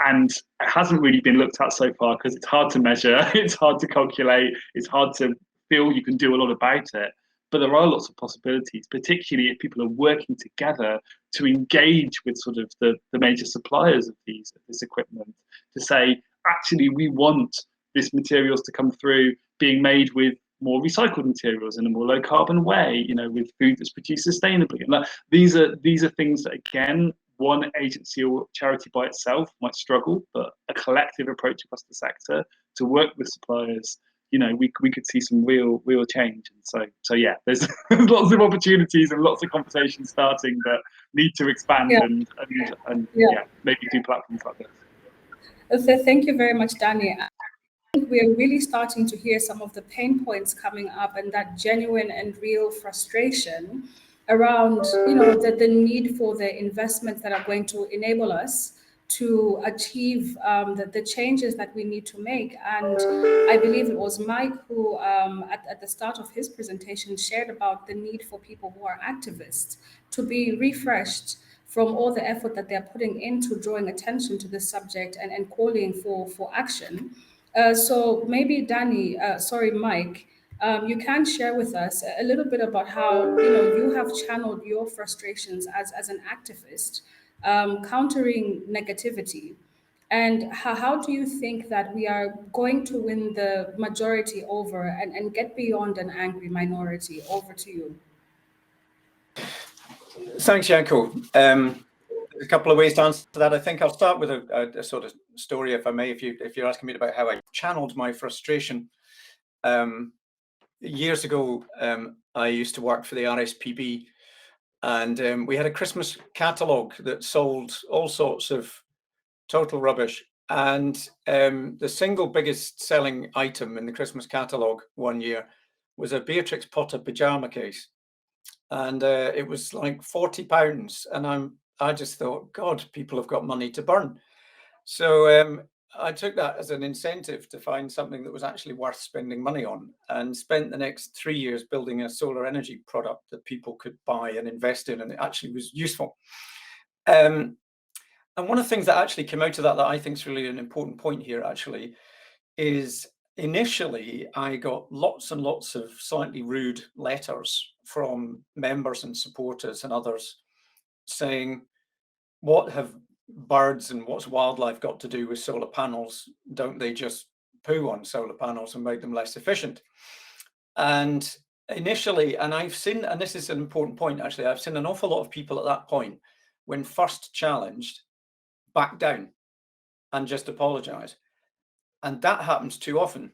Speaker 4: And it hasn't really been looked at so far because it's hard to measure, it's hard to calculate, it's hard to feel you can do a lot about it. But there are lots of possibilities, particularly if people are working together to engage with sort of the major suppliers of this equipment to say, actually, we want this materials to come through being made with more recycled materials in a more low carbon way, with food that's produced sustainably. And these are things that, again, one agency or charity by itself might struggle, but a collective approach across the sector to work with suppliers, we could see some real change. And so yeah, there's lots of opportunities and lots of conversations starting that need to expand and maybe do platforms like this.
Speaker 1: So thank you very much, Danny. I think we're really starting to hear some of the pain points coming up and that genuine and real frustration around, the need for the investments that are going to enable us to achieve the changes that we need to make. And I believe it was Mike who, at the start of his presentation, shared about the need for people who are activists to be refreshed from all the effort that they're putting into drawing attention to this subject and calling for action. So maybe Mike, You can share with us a little bit about how you have channeled your frustrations as an activist, countering negativity. And how do you think that we are going to win the majority over and get beyond an angry minority? Over to you.
Speaker 2: Thanks, Yankho. A couple of ways to answer that. I think I'll start with a sort of story, if I may, if you're asking me about how I channeled my frustration. Years ago, I used to work for the RSPB, and we had a Christmas catalogue that sold all sorts of total rubbish. And the single biggest selling item in the Christmas catalogue one year was a Beatrix Potter pyjama case. And it was like £40. And I just thought, God, people have got money to burn. So I took that as an incentive to find something that was actually worth spending money on, and spent the next 3 years building a solar energy product that people could buy and invest in, and it actually was useful. And one of the things that actually came out of that I think is really an important point here actually is initially I got lots and lots of slightly rude letters from members and supporters and others saying, what have birds and what's wildlife got to do with solar panels? Don't they just poo on solar panels and make them less efficient? And initially, and I've seen, and this is an important point actually, I've seen an awful lot of people at that point, when first challenged, back down and just apologize. And that happens too often,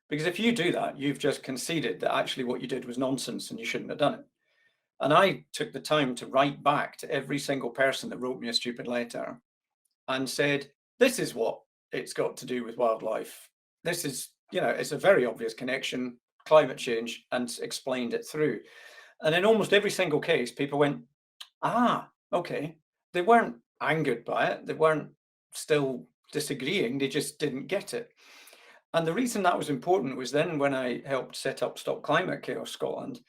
Speaker 2: because if you do that, you've just conceded that actually what you did was nonsense and you shouldn't have done it. And I took the time to write back to every single person that wrote me a stupid letter and said, this is what it's got to do with wildlife. This is, it's a very obvious connection, climate change, and explained it through. And in almost every single case, people went, okay. They weren't angered by it. They weren't still disagreeing. They just didn't get it. And the reason that was important was then when I helped set up Stop Climate Chaos Scotland,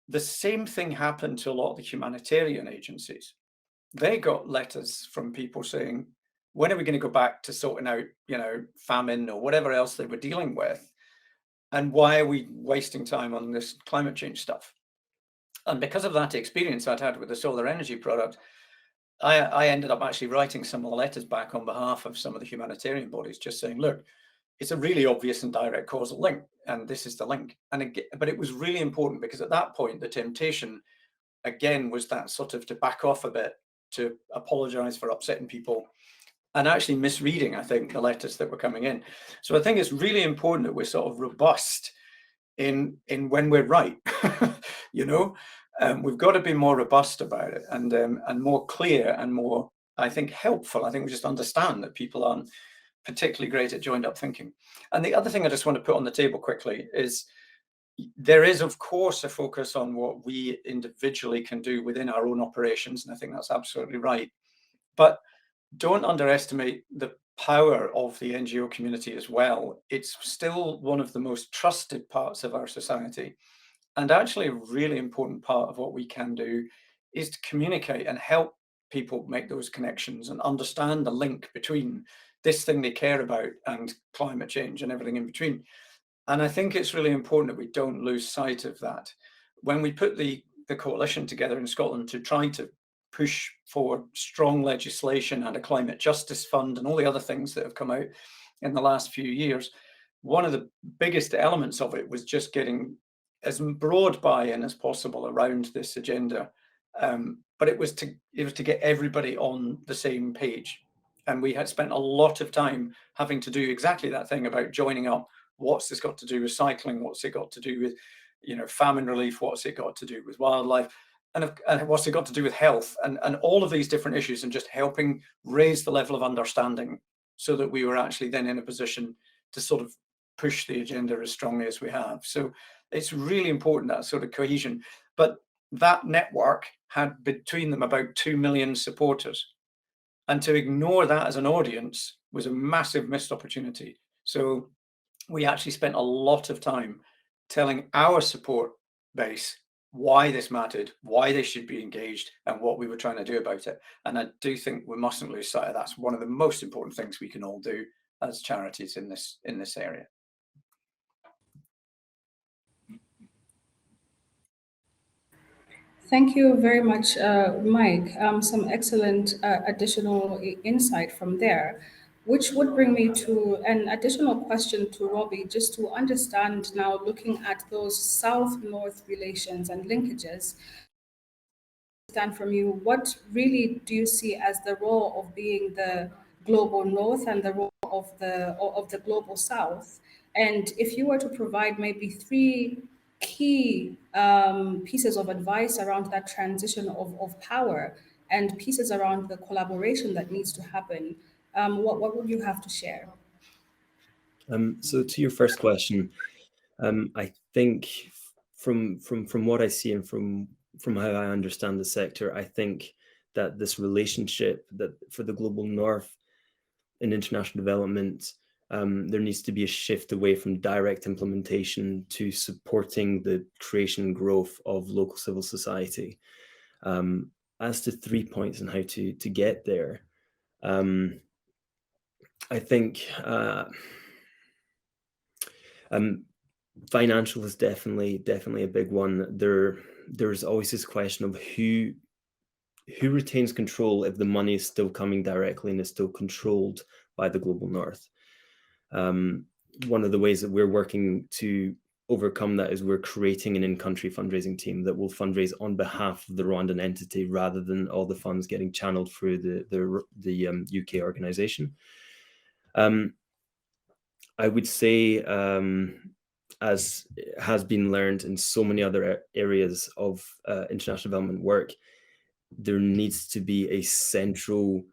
Speaker 2: the same thing happened to a lot of the humanitarian agencies. They got letters from people saying, when are we going to go back to sorting out, famine or whatever else they were dealing with? And why are we wasting time on this climate change stuff? And because of that experience I'd had with the solar energy product, I ended up actually writing some of the letters back on behalf of some of the humanitarian bodies, just saying, look, it's a really obvious and direct causal link, and this is the link. But it was really important because at that point, the temptation, again, was that sort of to back off a bit, to apologize for upsetting people, and actually misreading, I think, the letters that were coming in. So I think it's really important that we're sort of robust in when we're right, we've got to be more robust about it and more clear and more, I think, helpful. I think we just understand that people aren't particularly great at joined up thinking. And the other thing I just want to put on the table quickly is there is, of course, a focus on what we individually can do within our own operations. And I think that's absolutely right. But don't underestimate the power of the NGO community as well. It's still one of the most trusted parts of our society. And actually a really important part of what we can do is to communicate and help people make those connections and understand the link between this thing they care about and climate change and everything in between. And I think it's really important that we don't lose sight of that. When we put the coalition together in Scotland to try to push for strong legislation and a climate justice fund and all the other things that have come out in the last few years, one of the biggest elements of it was just getting as broad buy-in as possible around this agenda. But it was to get everybody on the same page. And we had spent a lot of time having to do exactly that thing about joining up. What's this got to do with cycling? What's it got to do with, famine relief? What's it got to do with wildlife? And what's it got to do with health? And all of these different issues, and just helping raise the level of understanding so that we were actually then in a position to sort of push the agenda as strongly as we have. So it's really important, that sort of cohesion. But that network had between them about 2 million supporters. And to ignore that as an audience was a massive missed opportunity. So we actually spent a lot of time telling our support base why this mattered, why they should be engaged, and what we were trying to do about it. And I do think we mustn't lose sight of that's one of the most important things we can all do as charities in this area.
Speaker 1: Thank you very much, Mike. Some excellent additional insight from there, which would bring me to an additional question to Robbie, just to understand now, looking at those South-North relations and linkages, understand from you, what really do you see as the role of being the global North and the role of the global South? And if you were to provide maybe three key pieces of advice around that transition of power and pieces around the collaboration that needs to happen, what would you have to share?
Speaker 3: So to your first question, I think from what I see and from how I understand the sector, I think that this relationship that for the global North in international development, there needs to be a shift away from direct implementation to supporting the creation and growth of local civil society. As to 3 points on how to get there, I think financial is definitely a big one. There's always this question of who retains control if the money is still coming directly and is still controlled by the global North. One of the ways that we're working to overcome that is we're creating an in-country fundraising team that will fundraise on behalf of the Rwandan entity rather than all the funds getting channeled through the UK organization. I would say, as has been learned in so many other areas of international development work, there needs to be a central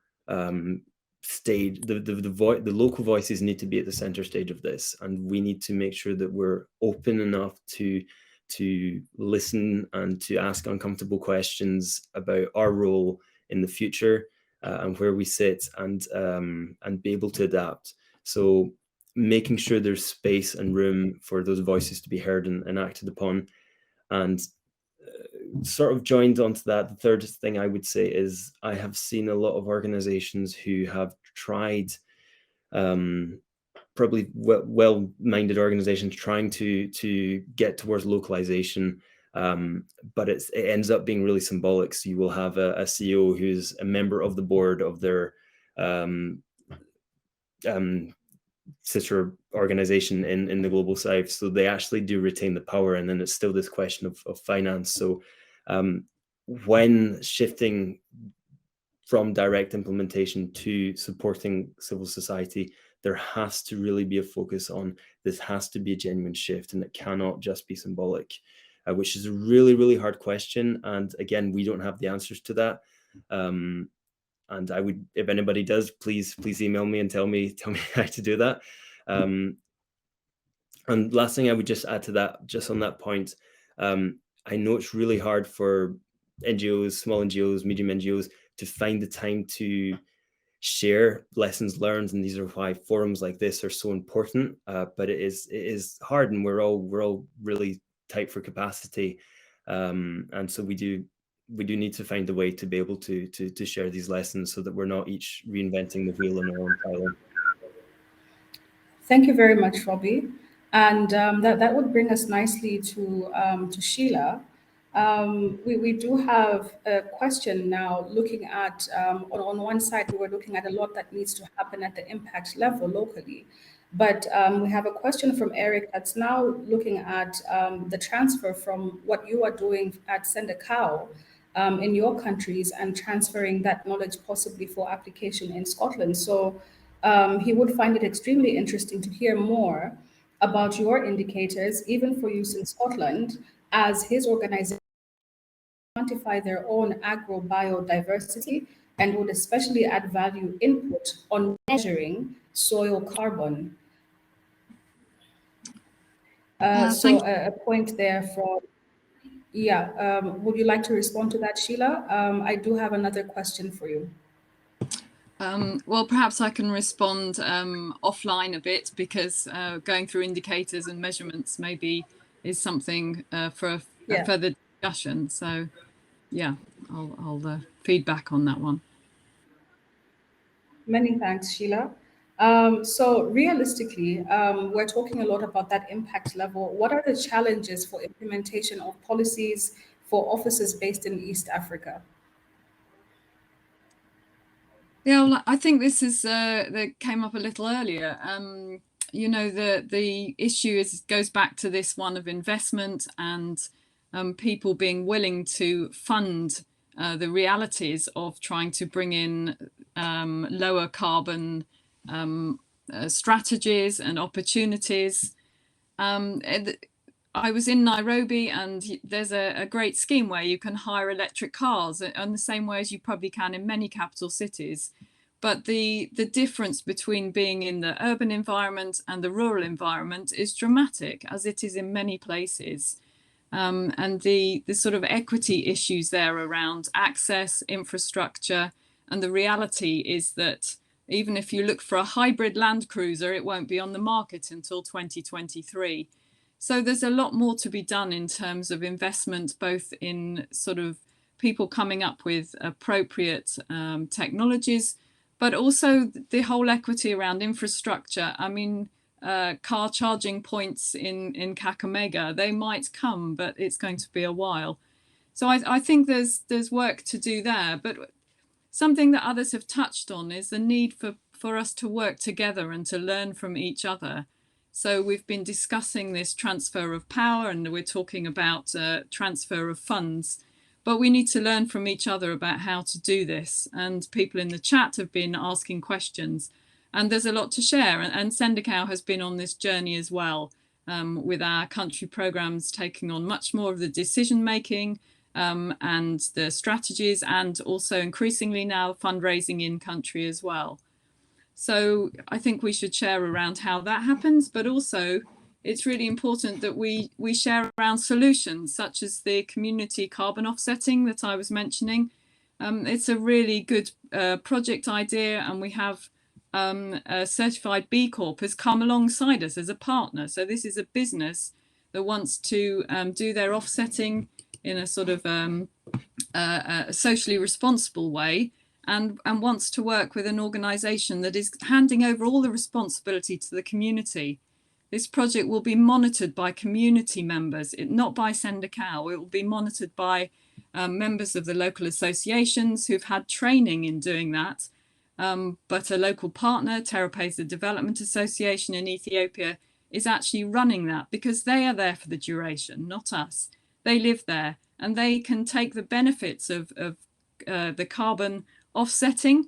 Speaker 3: stage. The local voices need to be at the center stage of this, and we need to make sure that we're open enough to listen and to ask uncomfortable questions about our role in the future and where we sit, and be able to adapt. So making sure there's space and room for those voices to be heard and acted upon. And sort of joined onto that, the third thing I would say is I have seen a lot of organizations who have tried, probably well-minded organizations trying to get towards localization, but it ends up being really symbolic. So you will have a CEO who's a member of the board of their sister organization in the global South, so they actually do retain the power, and then it's still this question of finance. So when shifting from direct implementation to supporting civil society, there has to really be a focus on this has to be a genuine shift, and it cannot just be symbolic, which is a really hard question. And again, we don't have the answers to that. And I would, if anybody does, please email me and tell me how to do that. And last thing I would just add to that, just on that point, I know it's really hard for NGOs, small NGOs, medium NGOs to find the time to share lessons learned, and these are why forums like this are so important. But it is hard, and we're all really tight for capacity, and so we do need to find a way to be able to share these lessons so that we're not each reinventing the wheel in our own island.
Speaker 1: Thank you very much, Robbie. And that would bring us nicely to Sheila. We do have a question now looking at, on one side, we were looking at a lot that needs to happen at the impact level locally. But we have a question from Eric that's now looking at the transfer from what you are doing at Sendakau in your countries and transferring that knowledge possibly for application in Scotland. So he would find it extremely interesting to hear more about your indicators, even for use in Scotland, as his organization quantify their own agro-biodiversity and would especially add value input on measuring soil carbon. So a point there from, would you like to respond to that, Sheila? I do have another question for you.
Speaker 14: Well, perhaps I can respond offline a bit, because going through indicators and measurements maybe is something for a further discussion. So yeah, I'll feedback on that one.
Speaker 1: Many thanks, Sheila. So realistically, we're talking a lot about that impact level. What are the challenges for implementation of policies, for offices based in East Africa?
Speaker 14: Yeah, well, I think this is that came up a little earlier. You know, the issue goes back to this one of investment and people being willing to fund the realities of trying to bring in lower carbon strategies and opportunities. I was in Nairobi, and there's a great scheme where you can hire electric cars in the same way as you probably can in many capital cities. But the difference between being in the urban environment and the rural environment is dramatic, as it is in many places. And the sort of equity issues there around access, infrastructure, and the reality is that even if you look for a hybrid Land Cruiser, it won't be on the market until 2023. So there's a lot more to be done in terms of investment, both in sort of people coming up with appropriate technologies, but also the whole equity around infrastructure. I mean, car charging points in Kakamega, they might come, but it's going to be a while. So I think there's work to do there. But something that others have touched on is the need for us to work together and to learn from each other. So we've been discussing this transfer of power, and we're talking about transfer of funds, but we need to learn from each other about how to do this. And people in the chat have been asking questions, and there's a lot to share. And Sendikau has been on this journey as well, with our country programs taking on much more of the decision making and the strategies, and also increasingly now fundraising in country as well. So I think we should share around how that happens, but also it's really important that we share around solutions such as the community carbon offsetting that I was mentioning. It's a really good project idea, and we have a certified B Corp has come alongside us as a partner. So this is a business that wants to do their offsetting in a sort of a socially responsible way, and wants to work with an organisation that is handing over all the responsibility to the community. This project will be monitored by community members, not by Sendikau. It will be monitored by members of the local associations who've had training in doing that. But a local partner, Terapeza Development Association in Ethiopia, is actually running that because they are there for the duration, not us. They live there, and they can take the benefits of the carbon offsetting.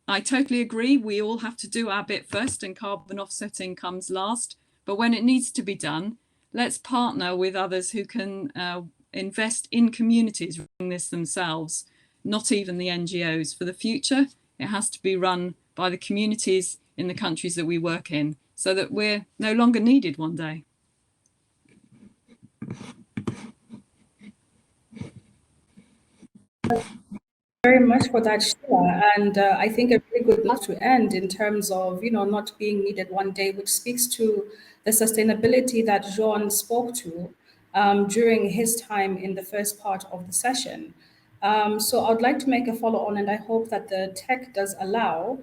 Speaker 14: I totally agree. We all have to do our bit first, and carbon offsetting comes last. But when it needs to be done, let's partner with others who can invest in communities running this themselves, not even the NGOs. For the future, it has to be run by the communities in the countries that we work in, so that we're no longer needed one day.
Speaker 1: Very much for that, Sheila. And I think a really good note to end in terms of, not being needed one day, which speaks to the sustainability that Jean spoke to during his time in the first part of the session. So I'd like to make a follow on, and I hope that the tech does allow.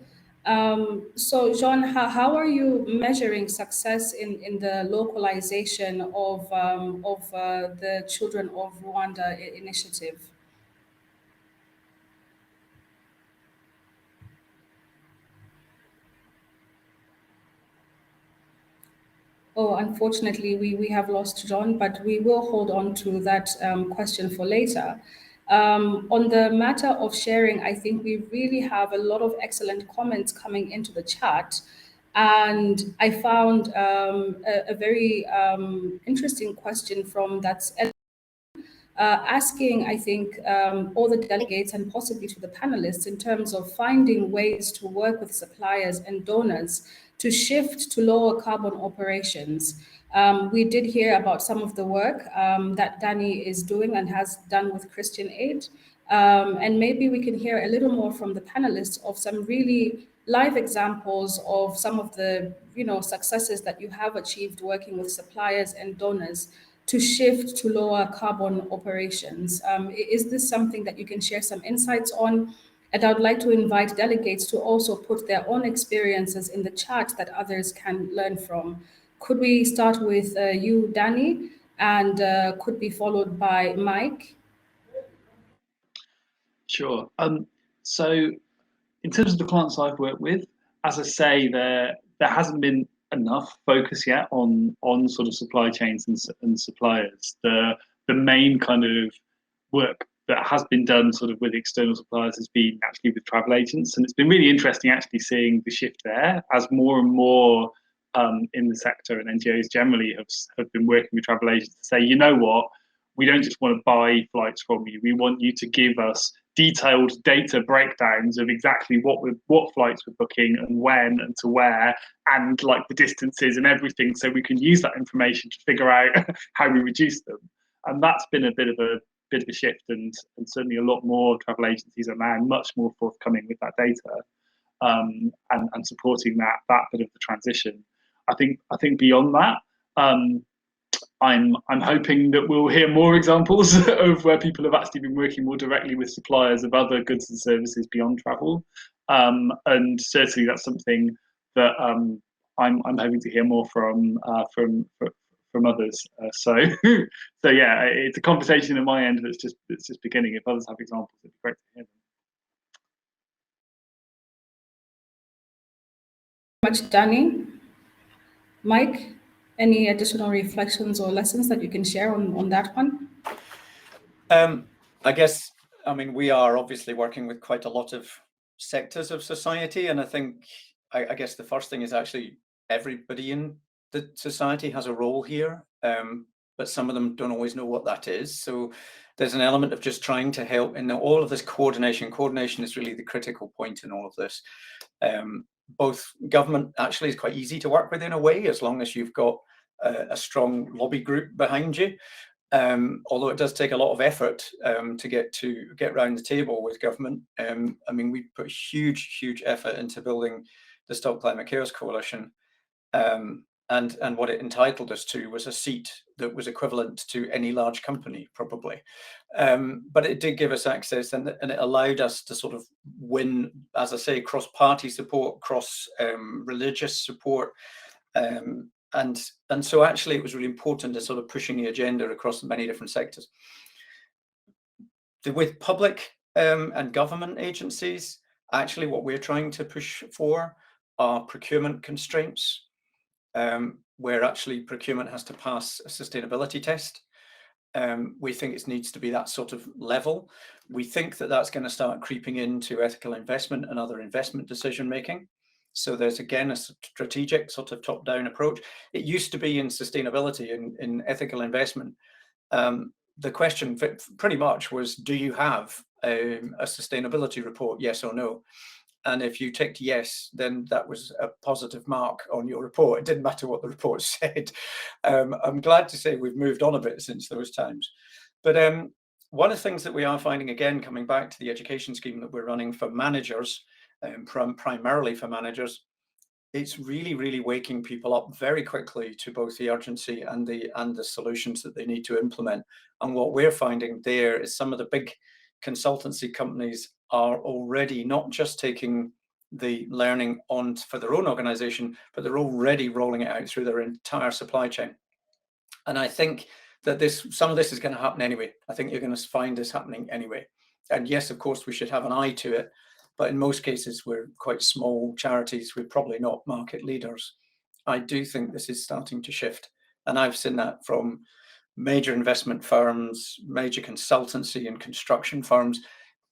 Speaker 1: So Jean, how are you measuring success in the localization of the Children of Rwanda initiative? Oh, unfortunately, we have lost John, but we will hold on to that question for later. On the matter of sharing, I think we really have a lot of excellent comments coming into the chat. And I found a very interesting question from that's asking, I think, all the delegates and possibly to the panelists in terms of finding ways to work with suppliers and donors to shift to lower carbon operations. We did hear about some of the work that Danny is doing and has done with Christian Aid. And maybe we can hear a little more from the panelists of some really live examples of some of the successes that you have achieved working with suppliers and donors to shift to lower carbon operations. Is this something that you can share some insights on? And I'd like to invite delegates to also put their own experiences in the chat that others can learn from. Could we start with you, Danny, and could be followed by Mike,
Speaker 4: Sure. So in terms of the clients I've worked with, as I say, there hasn't been enough focus yet on sort of supply chains and suppliers. The main kind of work that has been done sort of with external suppliers has been actually with travel agents, and it's been really interesting actually seeing the shift there as more and more in the sector and NGOs generally have been working with travel agents to say, you know what, we don't just want to buy flights from you, we want you to give us detailed data breakdowns of exactly what flights we're booking and when and to where, and like the distances and everything, so we can use that information to figure out how we reduce them. And that's been a bit of a shift, and certainly a lot more travel agencies are now much more forthcoming with that data, and supporting that bit of the transition. I think beyond that, I'm hoping that we'll hear more examples of where people have actually been working more directly with suppliers of other goods and services beyond travel, and certainly that's something that I'm hoping to hear more from others. So yeah, it's a conversation at my end that's just beginning. If others have examples, it'd be great to hear them.
Speaker 1: Much, Danny. Mike, any additional reflections or lessons that you can share on that one?
Speaker 2: I guess, I mean, we are obviously working with quite a lot of sectors of society, and I think, I guess the first thing is actually everybody in the society has a role here, but some of them don't always know what that is. So there's an element of just trying to help in all of this coordination. Coordination is really the critical point in all of this. Both government actually is quite easy to work with in a way, as long as you've got a strong lobby group behind you. Although it does take a lot of effort to get round the table with government. I mean, we put huge effort into building the Stop Climate Chaos Coalition, and what it entitled us to was a seat that was equivalent to any large company, probably. But it did give us access, and it allowed us to sort of win, as I say, cross-party support, cross-religious support. And so actually it was really important to sort of pushing the agenda across many different sectors. With public and government agencies, actually what we're trying to push for are procurement constraints, where actually procurement has to pass a sustainability test. We think it needs to be that sort of level. We think that that's going to start creeping into ethical investment and other investment decision making. So there's again a strategic sort of top-down approach. It used to be in sustainability, in ethical investment. The question pretty much was, do you have a sustainability report, yes or no? And if you ticked yes, then that was a positive mark on your report. It didn't matter what the report said. I'm glad to say we've moved on a bit since those times. But one of the things that we are finding, again, coming back to the education scheme that we're running for managers, primarily for managers, it's really waking people up very quickly to both the urgency and the solutions that they need to implement. And what we're finding there is some of the big consultancy companies are already not just taking the learning on for their own organization, but they're already rolling it out through their entire supply chain. And I think that some of this is going to happen anyway. I think you're going to find this happening anyway. And yes, of course, we should have an eye to it. But in most cases, we're quite small charities. We're probably not market leaders. I do think this is starting to shift. And I've seen that from major investment firms, major consultancy and construction firms.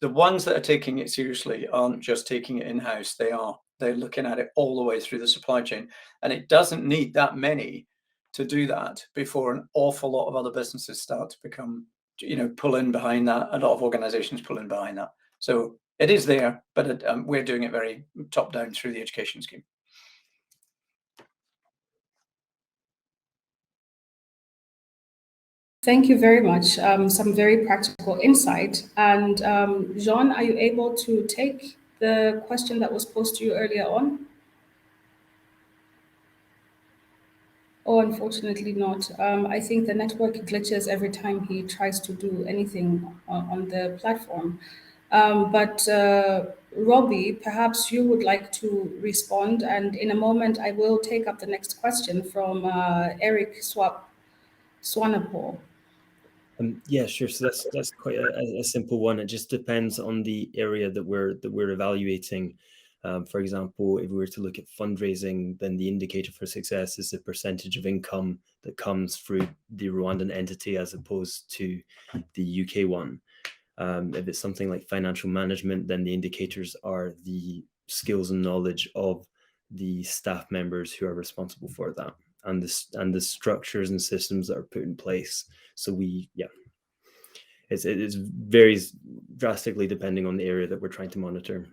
Speaker 2: The ones that are taking it seriously aren't just taking it in-house. They're looking at it all the way through the supply chain. And it doesn't need that many to do that before an awful lot of other businesses start to become, pull in behind that. A lot of organizations pull in behind that. So it is there, but we're doing it very top down through the education scheme.
Speaker 1: Thank you very much. Some very practical insight. And Jean, are you able to take the question that was posed to you earlier on? Oh, unfortunately not. I think the network glitches every time he tries to do anything on the platform. But Robbie, perhaps you would like to respond, and in a moment I will take up the next question from Eric Swanepoel.
Speaker 3: Yeah, sure. So that's quite a simple one. It just depends on the area that we're evaluating. For example, if we were to look at fundraising, then the indicator for success is the percentage of income that comes through the Rwandan entity as opposed to the UK one. If it's something like financial management, then the indicators are the skills and knowledge of the staff members who are responsible for that, and the structures and systems that are put in place. So it varies drastically depending on the area that we're trying to monitor.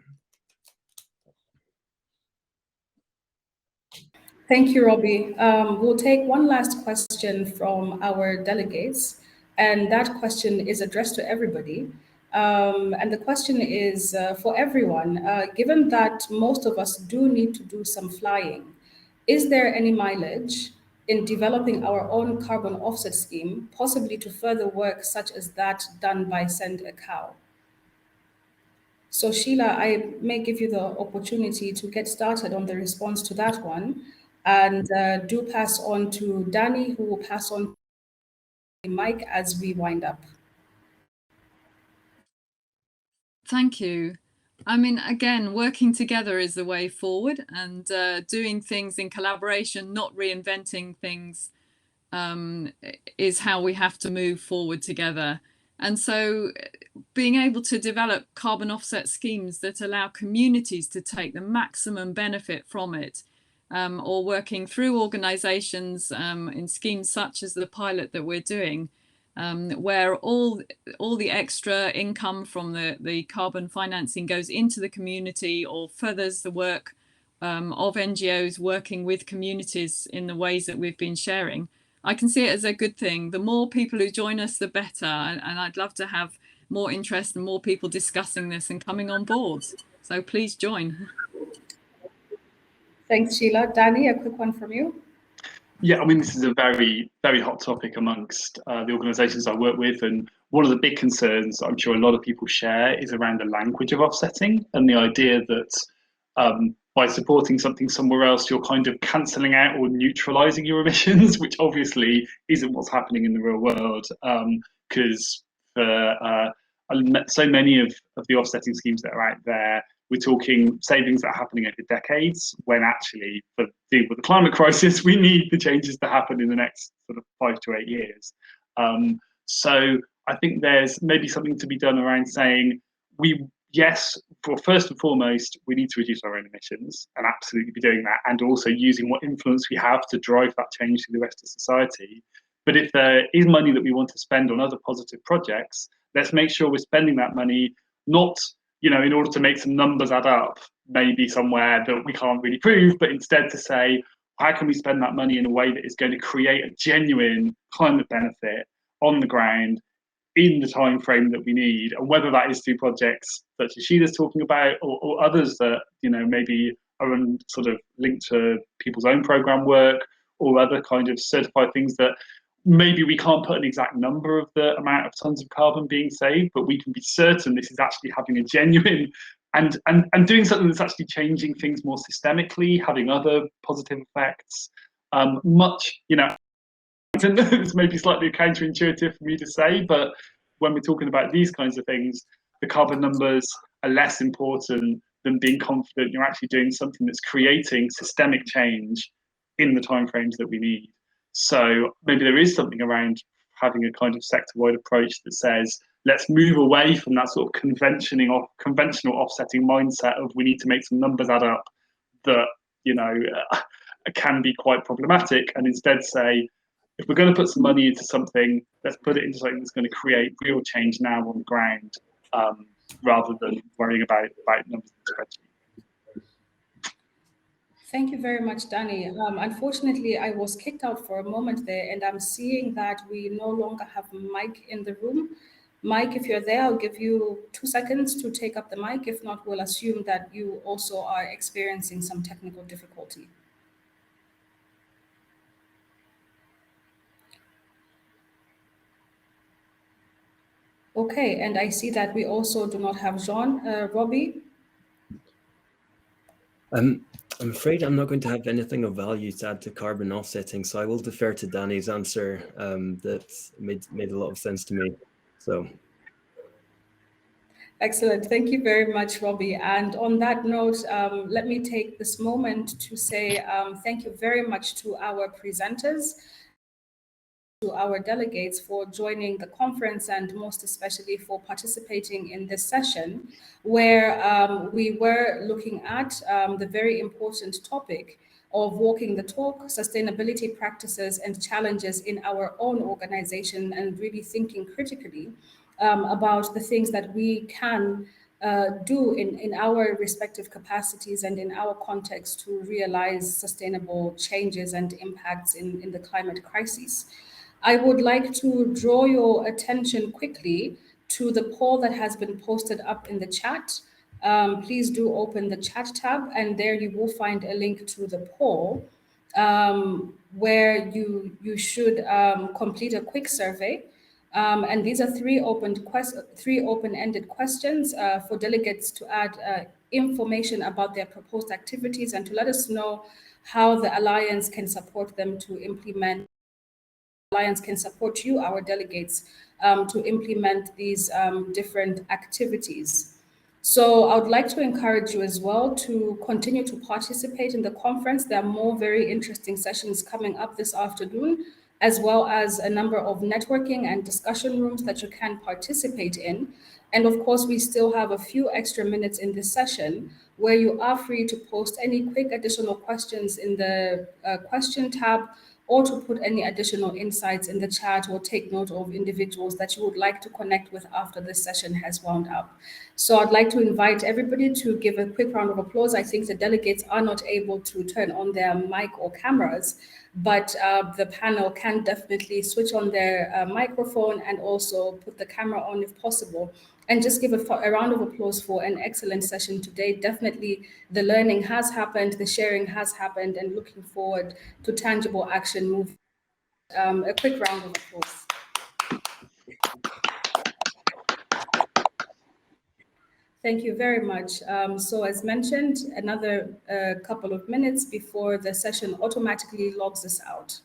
Speaker 1: Thank you, Robbie. We'll take one last question from our delegates, and that question is addressed to everybody. And the question is for everyone, given that most of us do need to do some flying, is there any mileage in developing our own carbon offset scheme, possibly to further work such as that done by Send a Cow? So Sheila, I may give you the opportunity to get started on the response to that one, and do pass on to Danny, who will pass on the mic as we wind up.
Speaker 14: Thank you. I mean, again, working together is the way forward, and doing things in collaboration, not reinventing things, is how we have to move forward together. And so being able to develop carbon offset schemes that allow communities to take the maximum benefit from it, or working through organizations in schemes such as the pilot that we're doing, where all the extra income from the carbon financing goes into the community or furthers the work of NGOs working with communities in the ways that we've been sharing. I can see it as a good thing. The more people who join us, the better. And I'd love to have more interest and more people discussing this and coming on board. So please join.
Speaker 1: Thanks, Sheila. Danny, a quick one from you.
Speaker 4: Yeah, I mean, this is a very, very hot topic amongst the organisations I work with. And one of the big concerns I'm sure a lot of people share is around the language of offsetting and the idea that by supporting something somewhere else, you're kind of cancelling out or neutralising your emissions, which obviously isn't what's happening in the real world. Because for so many of the offsetting schemes that are out there, we're talking savings that are happening over decades, when actually, for dealing with the climate crisis, we need the changes to happen in the next sort of 5 to 8 years. So I think there's maybe something to be done around saying, yes, first and foremost, we need to reduce our own emissions and absolutely be doing that, and also using what influence we have to drive that change to the rest of society. But if there is money that we want to spend on other positive projects, let's make sure we're spending that money not, in order to make some numbers add up, maybe somewhere that we can't really prove, but instead to say, how can we spend that money in a way that is going to create a genuine climate benefit on the ground in the time frame that we need, and whether that is through projects such as Sheila's talking about, or others that maybe are sort of linked to people's own program work, or other kind of certified things that maybe we can't put an exact number of the amount of tons of carbon being saved, but we can be certain this is actually having a genuine and doing something that's actually changing things more systemically, having other positive effects. It's maybe slightly counterintuitive for me to say, but when we're talking about these kinds of things, the carbon numbers are less important than being confident you're actually doing something that's creating systemic change in the timeframes that we need. So maybe there is something around having a kind of sector-wide approach that says, let's move away from that sort of conventional offsetting mindset of we need to make some numbers add up that, can be quite problematic, and instead say, if we're going to put some money into something, let's put it into something that's going to create real change now on the ground, rather than worrying about numbers in the spreadsheet.
Speaker 1: Thank you very much, Danny. Unfortunately, I was kicked out for a moment there, and I'm seeing that we no longer have Mike in the room. Mike, if you're there, I'll give you 2 seconds to take up the mic. If not, we'll assume that you also are experiencing some technical difficulty. Okay, and I see that we also do not have Jean. Robbie?
Speaker 3: I'm afraid I'm not going to have anything of value to add to carbon offsetting, so I will defer to Danny's answer that made a lot of sense to me. So.
Speaker 1: Excellent. Thank you very much, Robbie. And on that note, let me take this moment to say thank you very much to our presenters, to our delegates for joining the conference, and most especially for participating in this session, where we were looking at the very important topic of walking the talk, sustainability practices and challenges in our own organization, and really thinking critically about the things that we can do in our respective capacities and in our context to realize sustainable changes and impacts in the climate crisis. I would like to draw your attention quickly to the poll that has been posted up in the chat. Please do open the chat tab, and there you will find a link to the poll where you should complete a quick survey. And these are three open-ended questions for delegates to add information about their proposed activities and to let us know how the Alliance can support them to implement. Alliance can support you, our delegates, to implement these different activities. So I would like to encourage you as well to continue to participate in the conference. There are more very interesting sessions coming up this afternoon, as well as a number of networking and discussion rooms that you can participate in. And of course, we still have a few extra minutes in this session where you are free to post any quick additional questions in the question tab, or to put any additional insights in the chat, or take note of individuals that you would like to connect with after this session has wound up. So I'd like to invite everybody to give a quick round of applause. I think the delegates are not able to turn on their mic or cameras, but the panel can definitely switch on their microphone and also put the camera on if possible. And just give a round of applause for an excellent session today. Definitely the learning has happened, the sharing has happened, and looking forward to tangible action move. A quick round of applause. Thank you very much. So as mentioned, another couple of minutes before the session automatically logs us out.